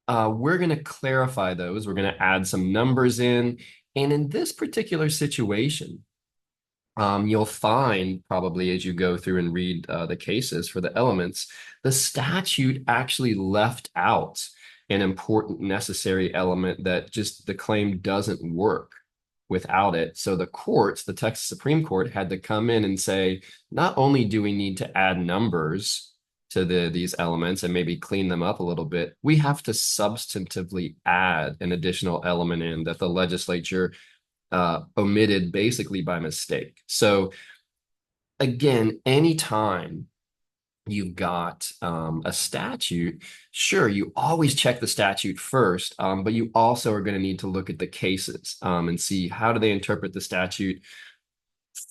we're going to clarify those. We're going to add some numbers in. And in this particular situation, you'll find probably as you go through and read the cases for the elements, the statute actually left out an important necessary element that just the claim doesn't work without it. So the courts, the Texas Supreme Court, had to come in and say, not only do we need to add numbers to these elements and maybe clean them up a little bit, we have to substantively add an additional element in that the legislature omitted basically by mistake. So again, anytime you've got a statute, sure, you always check the statute first, but you also are going to need to look at the cases and see how do they interpret the statute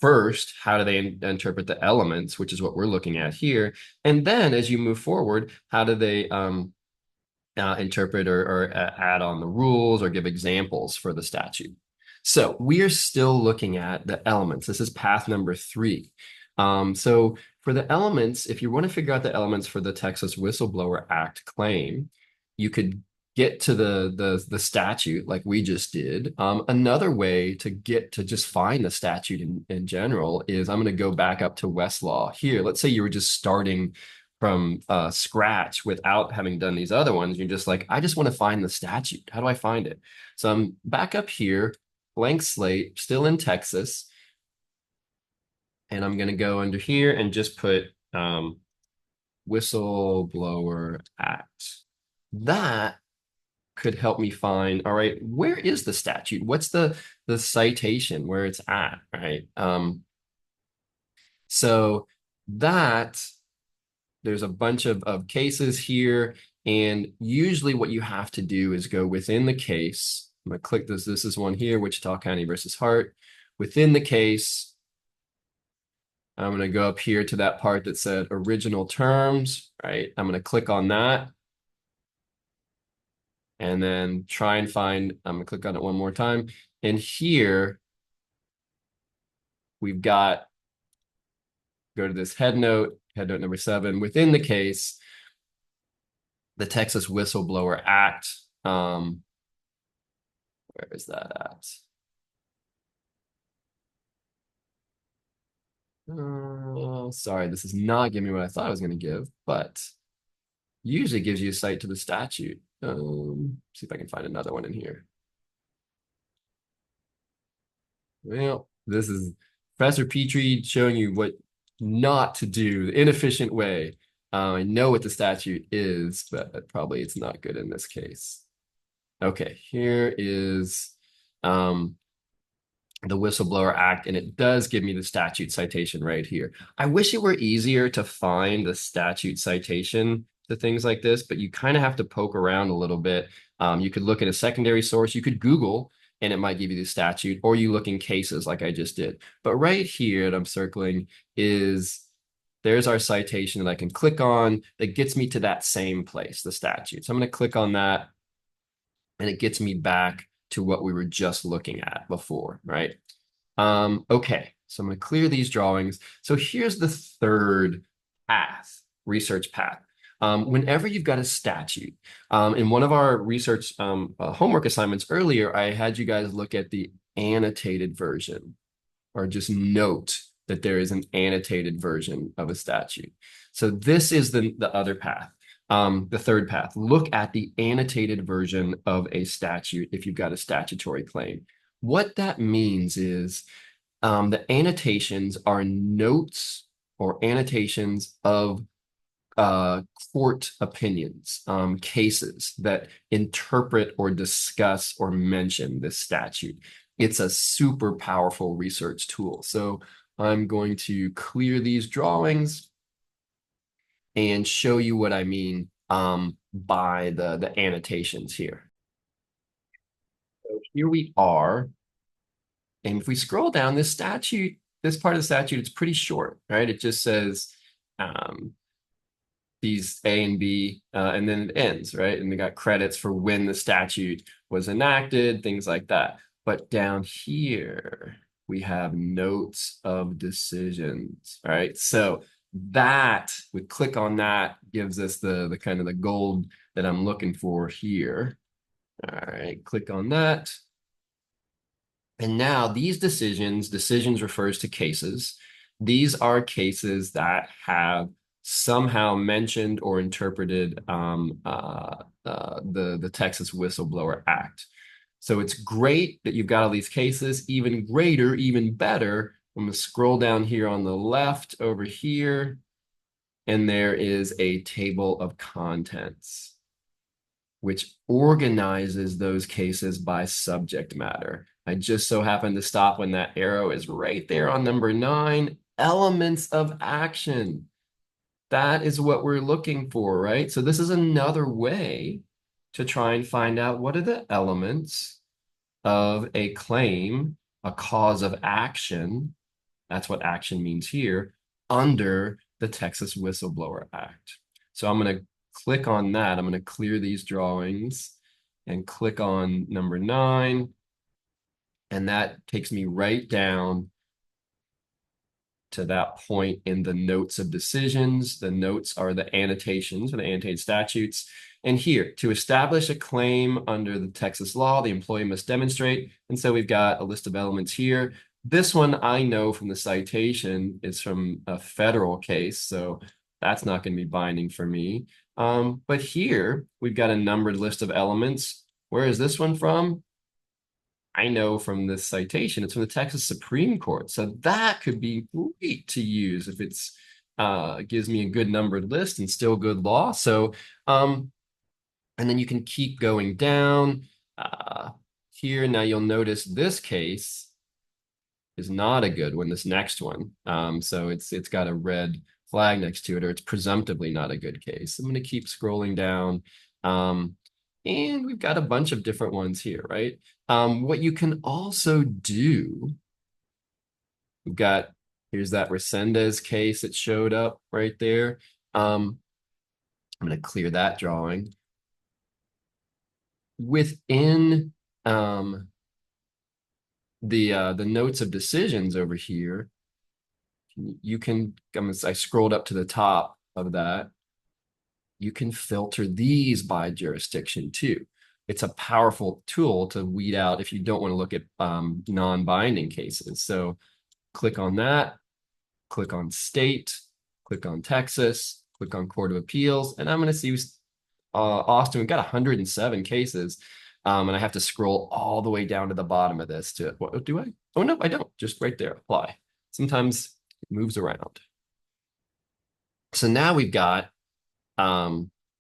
first, how do they interpret the elements, which is what we're looking at here. And then as you move forward, how do they interpret or add on the rules or give examples for the statute. So we are still looking at the elements. This is path number 3. So for the elements, if you want to figure out the elements for the Texas Whistleblower Act claim, you could get to the statute like we just did. Another way to get to just find the statute in general is I'm going to go back up to Westlaw here. Let's say you were just starting from scratch without having done these other ones. You're just like, I just want to find the statute. How do I find it? So I'm back up here, blank slate, still in Texas. And I'm going to go under here and just put Whistleblower Act. That could help me find, all right, where is the statute? What's the citation where it's at, right? So that there's a bunch of cases here, and usually what you have to do is go within the case. I'm gonna click this. This is one here, Wichita County versus Hart. Within the case, I'm gonna go up here to that part that said original terms, right? I'm gonna click on that and then try and find, I'm gonna click on it one more time. And here we've got, go to this head note number 7, within the case, the Texas Whistleblower Act. Where is that at? Sorry, this is not giving me what I thought I was going to give, but usually gives you a cite to the statute. See if I can find another one in here. Well, this is Professor Petrie showing you what not to do, the inefficient way. I know what the statute is, but probably it's not good in this case. Okay, here is the Whistleblower Act, and it does give me the statute citation right here. I wish it were easier to find the statute citation to things like this, but you kind of have to poke around a little bit. You could look at a secondary source, you could Google, and it might give you the statute, or you look in cases like I just did. But right here that I'm circling is, there's our citation that I can click on that gets me to that same place, the statute. So I'm going to click on that, and it gets me back to what we were just looking at before, right? Okay, so I'm going to clear these drawings. So here's the third path, research path. Whenever you've got a statute, in one of our research homework assignments earlier, I had you guys look at the annotated version, or just note that there is an annotated version of a statute. So this is the other path. The third path, look at the annotated version of a statute if you've got a statutory claim. What that means is the annotations are notes or annotations of court opinions, cases that interpret or discuss or mention this statute. It's a super powerful research tool. So I'm going to clear these drawings and show you what I mean by the annotations here. So here we are. And if we scroll down, this statute, this part of the statute, it's pretty short, right? It just says these A and B, and then it ends, right? And they got credits for when the statute was enacted, things like that. But down here, we have notes of decisions, right? So that, we click on that, gives us the kind of the gold that I'm looking for here. All right, click on that. And now these decisions refers to cases. These are cases that have somehow mentioned or interpreted the Texas Whistleblower Act. So it's great that you've got all these cases. Even greater, even better, I'm going to scroll down here on the left over here, and there is a table of contents, which organizes those cases by subject matter. I just so happen to stop when that arrow is right there on number 9, elements of action. That is what we're looking for, right? So this is another way to try and find out what are the elements of a claim, a cause of action. That's what action means here, under the Texas Whistleblower Act. So I'm going to click on that. I'm going to clear these drawings and click on number 9. And that takes me right down to that point in the notes of decisions. The notes are the annotations or the annotated statutes. And here, to establish a claim under the Texas law, the employee must demonstrate. And so we've got a list of elements here. This one I know from the citation is from a federal case, so that's not going to be binding for me. But here we've got a numbered list of elements. Where is this one from? I know from this citation, it's from the Texas Supreme Court. So that could be great to use if it's gives me a good numbered list and still good law. So and then you can keep going down here. Now you'll notice this case is not a good one, this next one. So it's got a red flag next to it, or it's presumptively not a good case. I'm going to keep scrolling down. And we've got a bunch of different ones here, right? What you can also do, here's that Resendez case that showed up right there. I'm going to clear that drawing. Within the notes of decisions over here, you can, I scrolled up to the top of that. You can filter these by jurisdiction too. It's a powerful tool to weed out if you don't want to look at non-binding cases. So click on that, click on state, click on Texas, click on Court of Appeals, and I'm going to see Austin. We've got 107 cases, and I have to scroll all the way down to the bottom of this to, what do I? Oh, no, I don't. Just right there, apply. Sometimes it moves around. So now we've got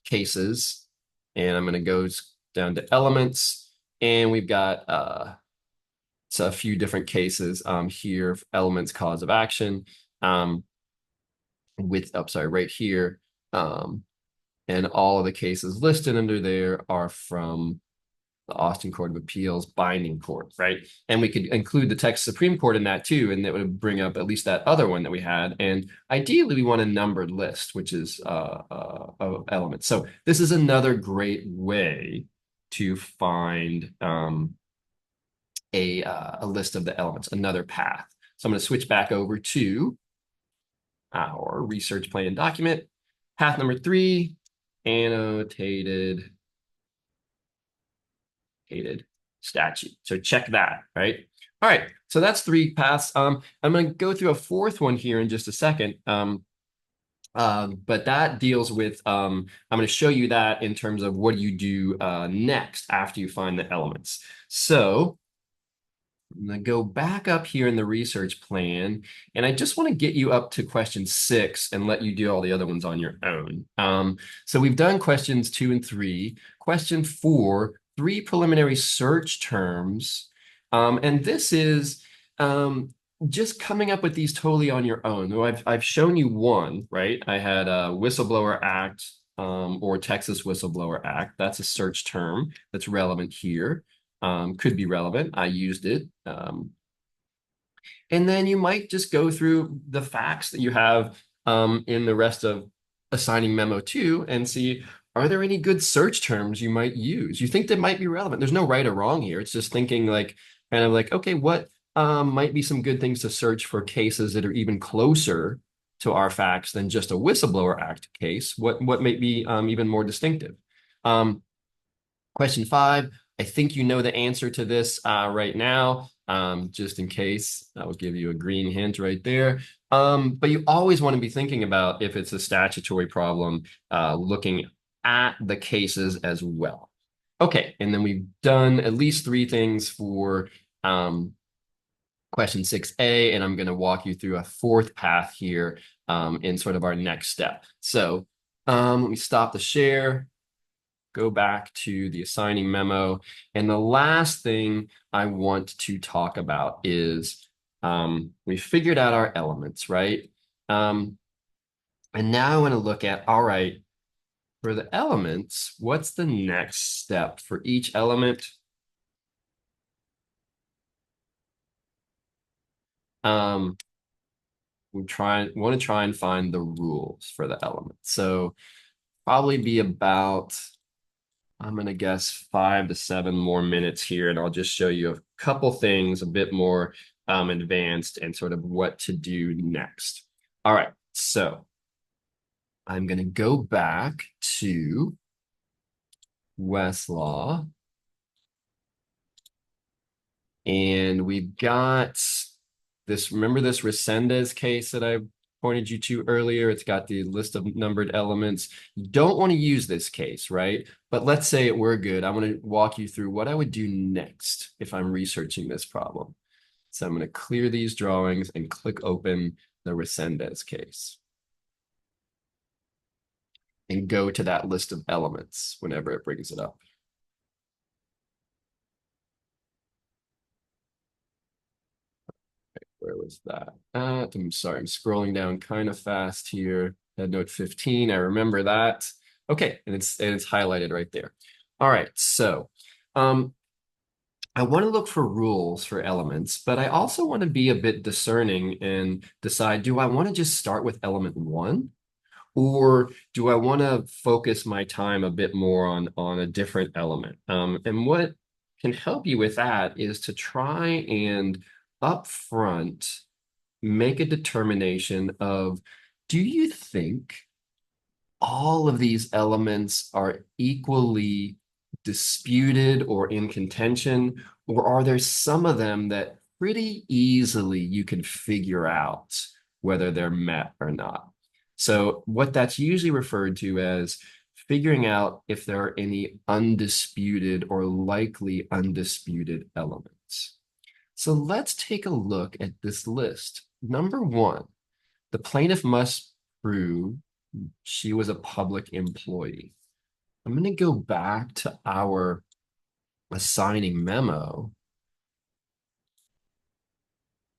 cases, and I'm going to go down to elements, and we've got so a few different cases here, elements, cause of action, right here. And all of the cases listed under there are from the Austin Court of Appeals binding court, right? And we could include the Texas Supreme Court in that too, and that would bring up at least that other one that we had. And ideally, we want a numbered list, which is of elements. So this is another great way to find a list of the elements, another path. So I'm going to switch back over to our research plan document. Path number 3, annotated statute. So check that, right? All right, so that's 3 paths. I'm going to go through a 4th one here in just a second. But that deals with, I'm going to show you that in terms of what do you do next after you find the elements. So I'm going to go back up here in the research plan, and I just want to get you up to question 6 and let you do all the other ones on your own. So we've done questions 2 and 3. Question 4, 3 preliminary search terms. And this is just coming up with these totally on your own. I've shown you one, right? I had a Whistleblower Act or Texas Whistleblower Act. That's a search term that's relevant here. Could be relevant. I used it. And then you might just go through the facts that you have in the rest of assigning memo 2 and see, are there any good search terms you might use? You think that might be relevant. There's no right or wrong here. It's just thinking okay, what might be some good things to search for cases that are even closer to our facts than just a Whistleblower Act case? What may be even more distinctive? Question 5, I think you know the answer to this right now. Just in case, I will give you a green hint right there. But you always want to be thinking about, if it's a statutory problem, looking at the cases as well. Okay, and then we've done at least 3 things for question 6A, and I'm going to walk you through a 4th path here in sort of our next step. So let me stop the share, go back to the assigning memo. And the last thing I want to talk about is we figured out our elements, right? And now I want to look at, all right, for the elements, what's the next step for each element? We want to try and find the rules for the element. So probably be about, I'm going to guess 5 to 7 more minutes here, and I'll just show you a couple things a bit more advanced and sort of what to do next. All right, so I'm going to go back to Westlaw, and we've got this, remember this Resendez case that I pointed you to earlier? It's got the list of numbered elements. You don't want to use this case, right? But let's say it were good. I want to walk you through what I would do next if I'm researching this problem. So I'm going to clear these drawings and click open the Resendez case and go to that list of elements whenever it brings it up. Where was that at? I'm sorry, I'm scrolling down kind of fast here. Head 15, I remember that. Okay, and it's highlighted right there. All right, so I want to look for rules for elements, but I also want to be a bit discerning and decide, do I want to just start with element one? Or do I want to focus my time a bit more on a different element? And what can help you with that is to try and upfront make a determination of, do you think all of these elements are equally disputed or in contention, or are there some of them that pretty easily you can figure out whether they're met or not? So what that's usually referred to as figuring out if there are any undisputed or likely undisputed elements. So let's take a look at this list. Number one, the plaintiff must prove she was a public employee. I'm going to go back to our assigning memo,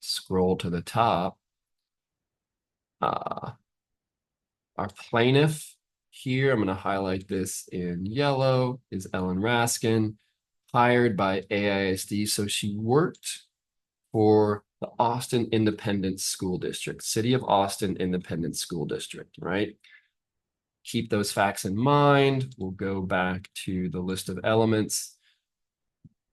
scroll to the top. Our plaintiff here, I'm going to highlight this in yellow, is Ellen Raskin, hired by AISD. So she worked for the Austin Independent School District, City of Austin Independent School District, right? Keep those facts in mind. We'll go back to the list of elements.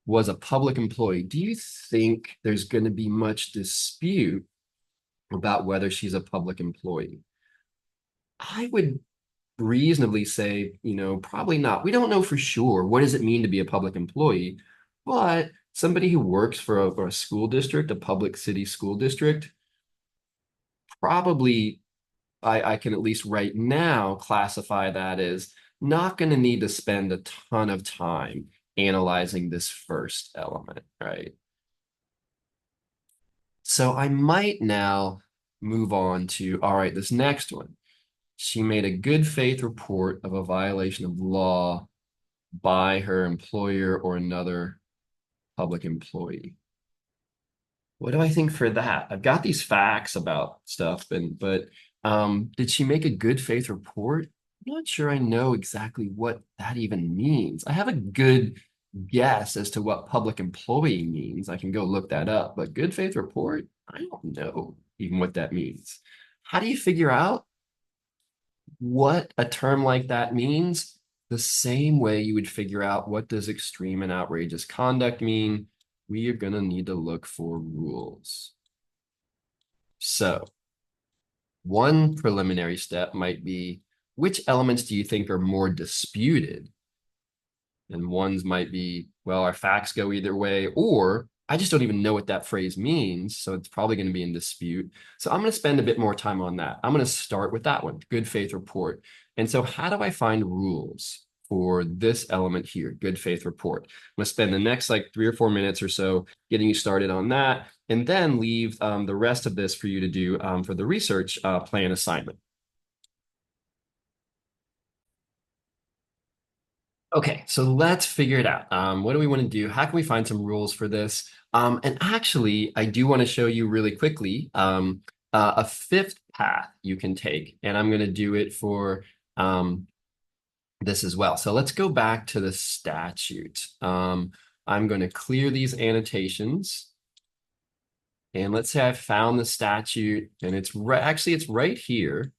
Was a public employee. Do you think there's going to be much dispute about whether she's a public employee? I would reasonably say, probably not. We don't know for sure. What does it mean to be a public employee? But somebody who works for a school district, a public city school district, probably I can at least right now classify that as not going to need to spend a ton of time analyzing this first element, right? So I might now move on to, all right, this next one. She made a good faith report of a violation of law by her employer or another public employee. What do I think for that? I've got these facts about stuff, but did she make a good faith report? I'm not sure I know exactly what that even means. I have a good guess as to what public employee means. I can go look that up, but good faith report, I don't know even what that means. How do you figure out what a term like that means? The same way you would figure out what does extreme and outrageous conduct mean. We are going to need to look for rules. So one preliminary step might be, which elements do you think are more disputed? And ones might be, well, our facts go either way, or I just don't even know what that phrase means, so it's probably going to be in dispute. So I'm going to spend a bit more time on that. I'm going to start with that one, good faith report. And so how do I find rules for this element here, good faith report? I'm going to spend the next like 3 or 4 minutes or so getting you started on that, and then leave the rest of this for you to do for the research plan assignment. Okay, so let's figure it out. What do we want to do? How can we find some rules for this? And actually, I do want to show you really quickly a fifth path you can take, and I'm going to do it for this as well. So let's go back to the statute. I'm going to clear these annotations, and let's say I found the statute, and it's actually it's right here.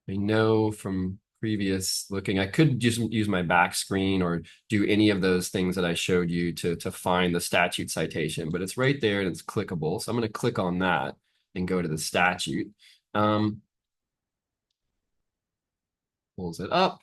I know from previous looking. I could just use my back screen or do any of those things that I showed you to find the statute citation, but it's right there and it's clickable. So I'm going to click on that and go to the statute. Pulls it up.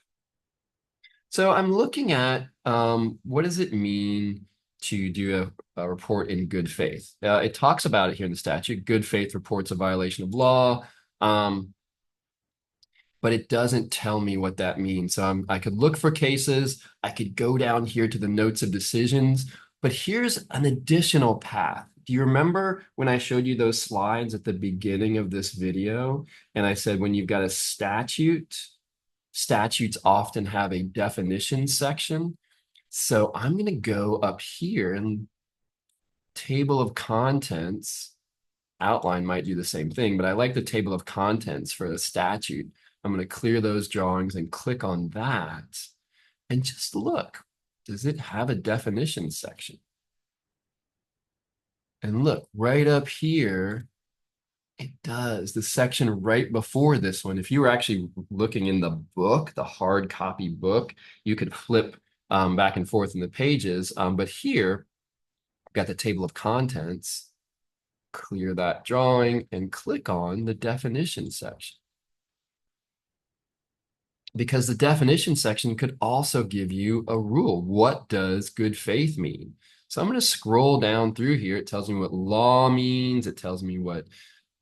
So I'm looking at what does it mean to do a report in good faith? It talks about it here in the statute. Good faith reports a violation of law. But it doesn't tell me what that means. So I could look for cases. I could go down here to the notes of decisions, but here's an additional path. Do you remember when I showed you those slides at the beginning of this video? And I said, when you've got a statute, statutes often have a definition section. So I'm going to go up here and table of contents. Outline might do the same thing, but I like the table of contents for a statute. I'm going to clear those drawings and click on that and just look. Does it have a definition section? And look, right up here, it does. The section right before this one, if you were actually looking in the book, the hard copy book, you could flip back and forth in the pages. But here, I've got the table of contents. Clear that drawing and click on the definition section. Because the definition section could also give you a rule. What does good faith mean? So I'm going to scroll down through here. It tells me what law means. It tells me what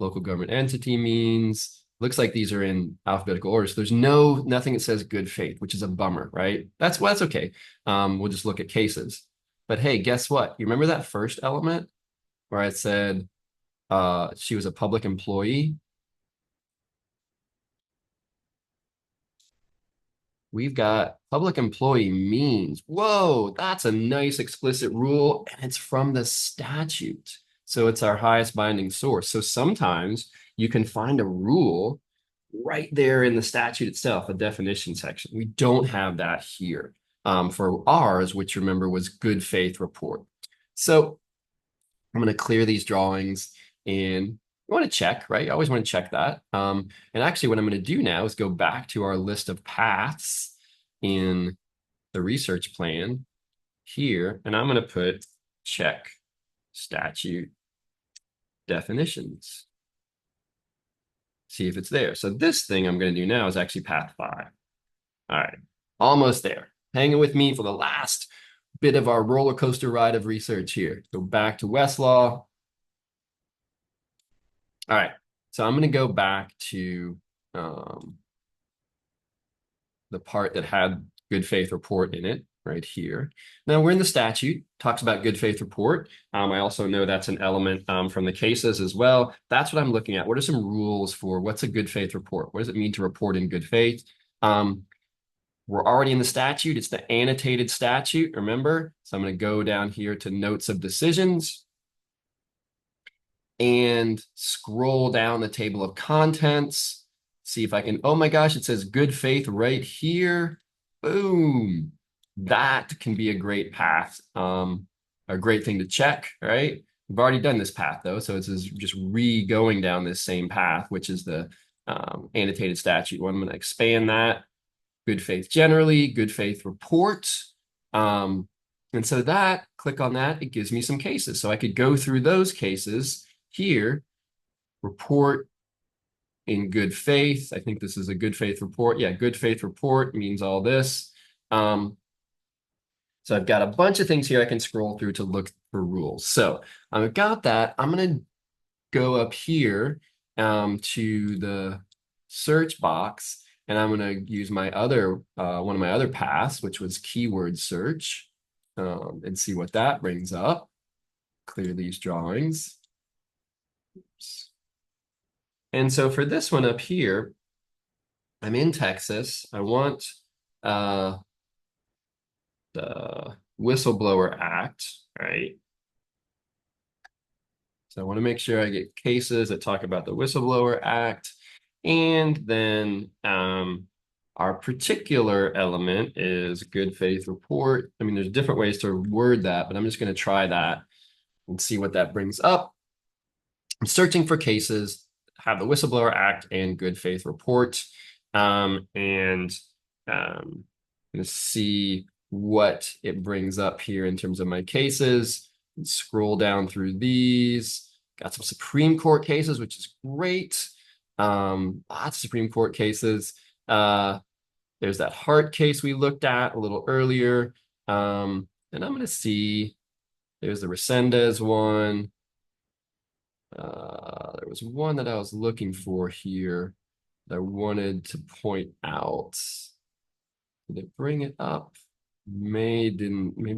local government entity means. Looks like these are in alphabetical order. So there's nothing that says good faith, which is a bummer, right? That's okay. We'll just look at cases. But hey, guess what? You remember that first element where I said she was a public employee? We've got public employee means, whoa, that's a nice explicit rule, and it's from the statute. So it's our highest binding source. So sometimes you can find a rule right there in the statute itself, a definition section. We don't have that here for ours, which remember was good faith report. So I'm going to clear these drawings and you want to check, right? You always want to check that. And actually what I'm going to do now is go back to our list of paths in the research plan here, and I'm going to put check statute definitions. See if it's there. So this thing I'm going to do now is actually path 5. All right, almost there. Hanging with me for the last bit of our roller coaster ride of research here. Go back to Westlaw. All right, so I'm going to go back to the part that had good faith report in it right here. Now we're in the statute, talks about good faith report. I also know that's an element from the cases as well. That's what I'm looking at. What are some rules for what's a good faith report? What does it mean to report in good faith? We're already in the statute. It's the annotated statute, remember? So I'm going to go down here to notes of decisions and scroll down the table of contents. See if I can, oh my gosh, it says good faith right here. Boom. That can be a great path, a great thing to check, right? We've already done this path though, so it's just going down this same path, which is the annotated statute one. I'm going to expand that. Good faith generally, good faith report. And so that, click on that, it gives me some cases. So I could go through those cases here, report in good faith. I think this is a good faith report. Yeah, good faith report means all this. So I've got a bunch of things here I can scroll through to look for rules. So I've got that. I'm going to go up here to the search box, and I'm going to use my other one of my other paths, which was keyword search, and see what that brings up. Clear these drawings. Oops. And so for this one up here, I'm in Texas. I want the Whistleblower Act, right? So I want to make sure I get cases that talk about the Whistleblower Act. And then our particular element is good faith report. I mean, there's different ways to word that, but I'm just going to try that and see what that brings up. I'm searching for cases, have the Whistleblower Act and good faith report. And I'm going to see what it brings up here in terms of my cases. Scroll down through these. Got some Supreme Court cases, which is great. Lots of Supreme Court cases. There's that Hart case we looked at a little earlier. And I'm going to see, there's the Resendez one. There was one that I was looking for here that I wanted to point out. Did it bring it up? Maybe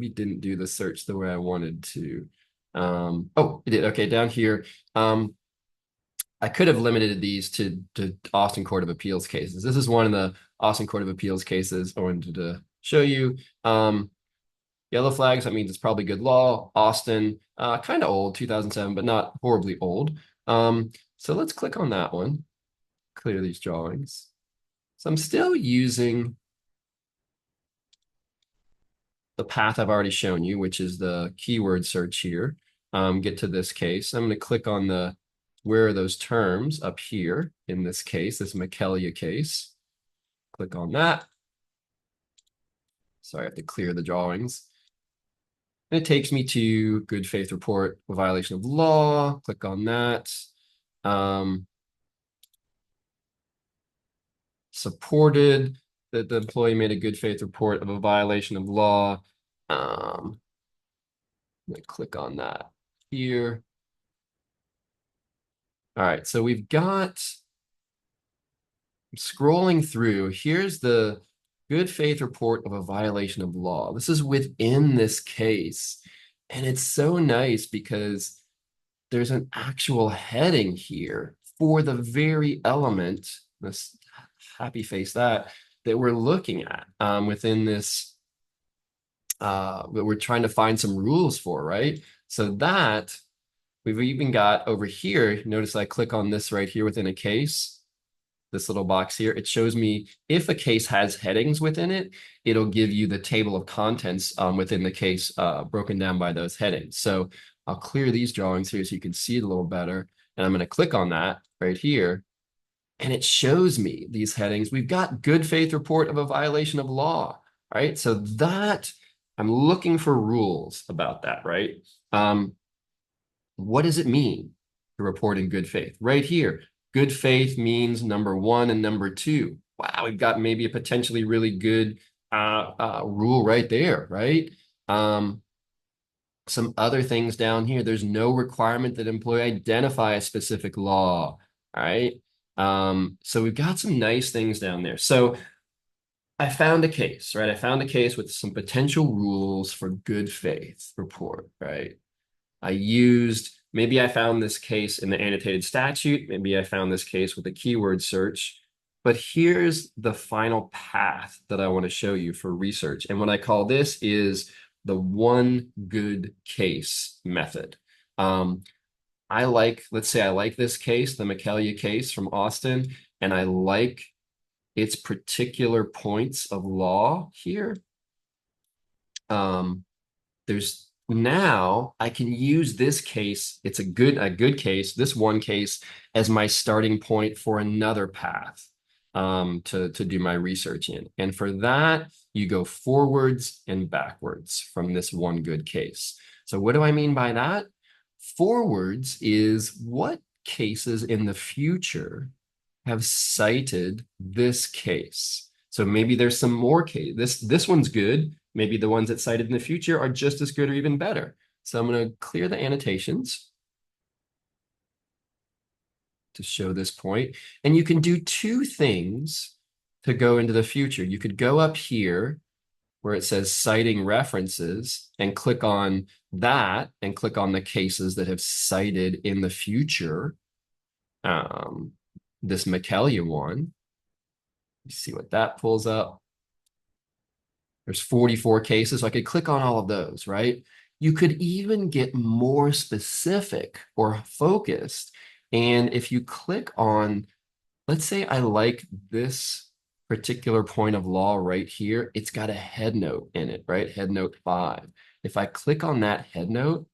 didn't do the search the way I wanted to. Oh, it did. Okay, down here. I could have limited these to Austin Court of Appeals cases. This is one of the Austin Court of Appeals cases I wanted to show you. Yellow flags, that means it's probably good law. Austin, kind of old, 2007, but not horribly old. So let's click on that one, clear these drawings. So I'm still using the path I've already shown you, which is the keyword search here. Get to this case. I'm going to click on the where are those terms up here in this case, this McKellia case. Click on that. Sorry, I have to clear the drawings. And it takes me to good faith report, a violation of law. Click on that. Supported that the employee made a good faith report of a violation of law. I'm going to click on that here. All right, so we've got, scrolling through, here's the good faith report of a violation of law. This is within this case. And it's so nice because there's an actual heading here for the very element, let's happy face that we're looking at within this, that we're trying to find some rules for, right? So that we've even got over here, notice I click on this right here within a case, this little box here, it shows me if a case has headings within it, it'll give you the table of contents within the case broken down by those headings. So I'll clear these drawings here so you can see it a little better. And I'm going to click on that right here. And it shows me these headings. We've got good faith report of a violation of law, right? So that I'm looking for rules about that, right? What does it mean to report in good faith? Right here, good faith means number one and number two. Wow, we've got maybe a potentially really good rule right there, right? Some other things down here. There's no requirement that employee identify a specific law, right? So we've got some nice things down there. So I found a case, right? I found a case with some potential rules for good faith report, right? Maybe I found this case in the annotated statute. Maybe I found this case with a keyword search. But here's the final path that I want to show you for research. And what I call this is the one good case method. Let's say I like this case, the McKellia case from Austin, and I like its particular points of law here. Now I can use this case. It's a good case, this one case, as my starting point for another path to do my research in. And for that, you go forwards and backwards from this one good case. So what do I mean by that? Forwards is what cases in the future have cited this case. So maybe there's some more case. This one's good. Maybe the ones that cited in the future are just as good or even better. So I'm going to clear the annotations to show this point. And you can do two things to go into the future. You could go up here where it says citing references and click on that and click on the cases that have cited in the future. This McKellia one. You see what that pulls up. There's 44 cases, so I could click on all of those, right? You could even get more specific or focused. And if you click on, let's say I like this particular point of law right here, it's got a head note in it, right? Head note 5. If I click on that head note,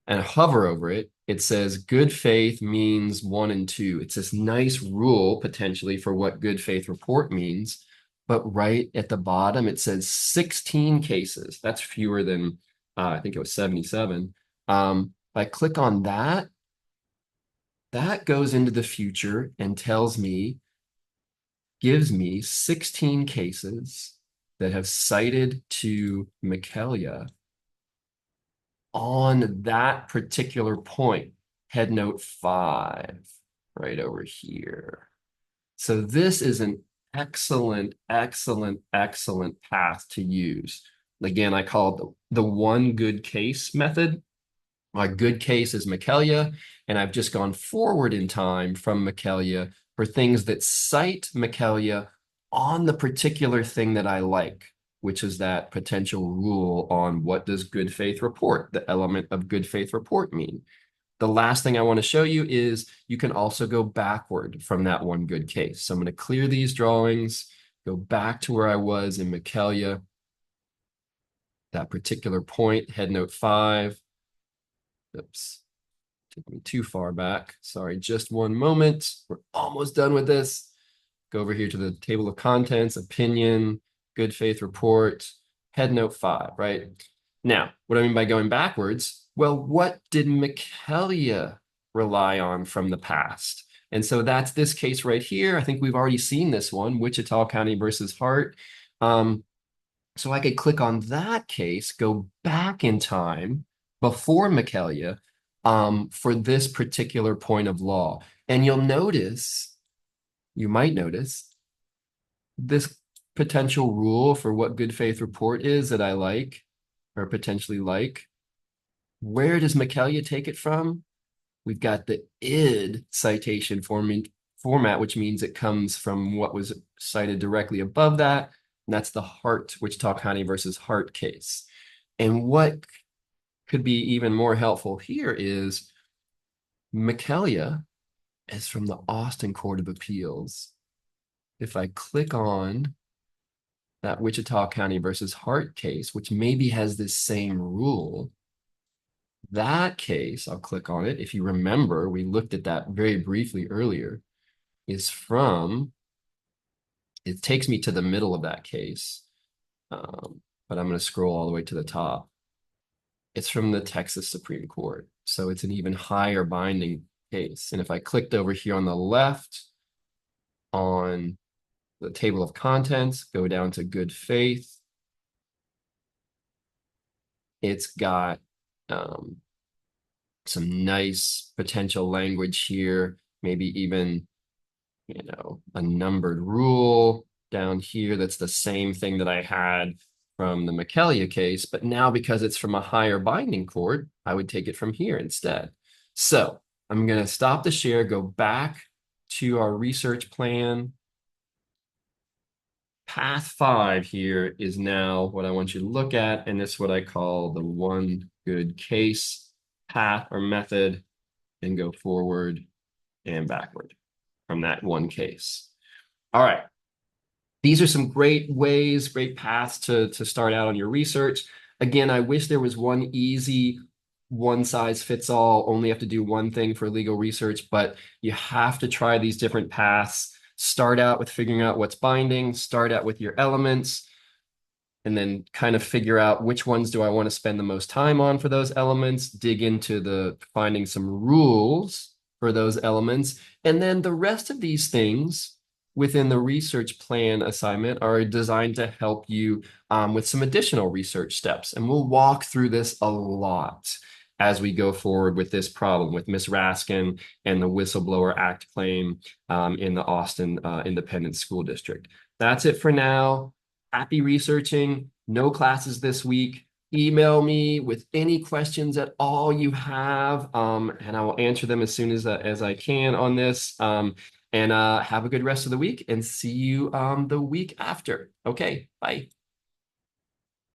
and hover over it, it says good faith means 1 and 2. It's this nice rule potentially for what good faith report means. But right at the bottom, it says 16 cases. That's fewer than, I think it was 77. If I click on that, that goes into the future and tells me, gives me 16 cases that have cited to Michelia on that particular point, head note 5, right over here. So this is an excellent, excellent, excellent path to use. Again, I call it the one good case method. My good case is Michelia, and I've just gone forward in time from Michelia for things that cite Michelia on the particular thing that I like, which is that potential rule on what does good faith report, the element of good faith report mean. The last thing I want to show you is you can also go backward from that one good case. So I'm going to clear these drawings, go back to where I was in Michelia, that particular point, head note 5. Oops, took me too far back. Sorry, just one moment. We're almost done with this. Go over here to the table of contents, opinion, good faith report, head note 5, right? Now, what do I mean by going backwards? Well, what did Michelia rely on from the past? And so that's this case right here. I think we've already seen this one, Wichita County versus Hart. So I could click on that case, go back in time before Michelia for this particular point of law. And you'll notice, you might notice, this potential rule for what good faith report is that I like or potentially like. Where does Michelia take it from? We've got the id citation format, which means it comes from what was cited directly above that. And that's the Hart, Wichita County versus Hart case. And what could be even more helpful here is Michelia is from the Austin Court of Appeals. If I click on that Wichita County versus Hart case, which maybe has this same rule, that case, I'll click on it. If you remember, we looked at that very briefly earlier, is from, it takes me to the middle of that case, but I'm going to scroll all the way to the top. It's from the Texas Supreme Court. So it's an even higher binding case. And if I clicked over here on the left on the table of contents, go down to good faith, it's got some nice potential language here, maybe even, a numbered rule down here. That's the same thing that I had from the Michelia case, but now because it's from a higher binding court, I would take it from here instead. So I'm going to stop the share, go back to our research plan. Path 5 here is now what I want you to look at, and this is what I call the one good case path or method, and go forward and backward from that one case. All right. These are some great ways, great paths to start out on your research. Again, I wish there was one easy, one size fits all, only have to do one thing for legal research, but you have to try these different paths. Start out with figuring out what's binding, start out with your elements, and then kind of figure out which ones do I want to spend the most time on for those elements, dig into the finding some rules for those elements, and then the rest of these things within the research plan assignment are designed to help you with some additional research steps. And we'll walk through this a lot as we go forward with this problem with Ms. Raskin and the Whistleblower Act claim in the Austin Independent School District. That's it for now. Happy researching. No classes this week. Email me with any questions at all you have, and I will answer them as soon as I can on this. And have a good rest of the week, and see you the week after. Okay, bye.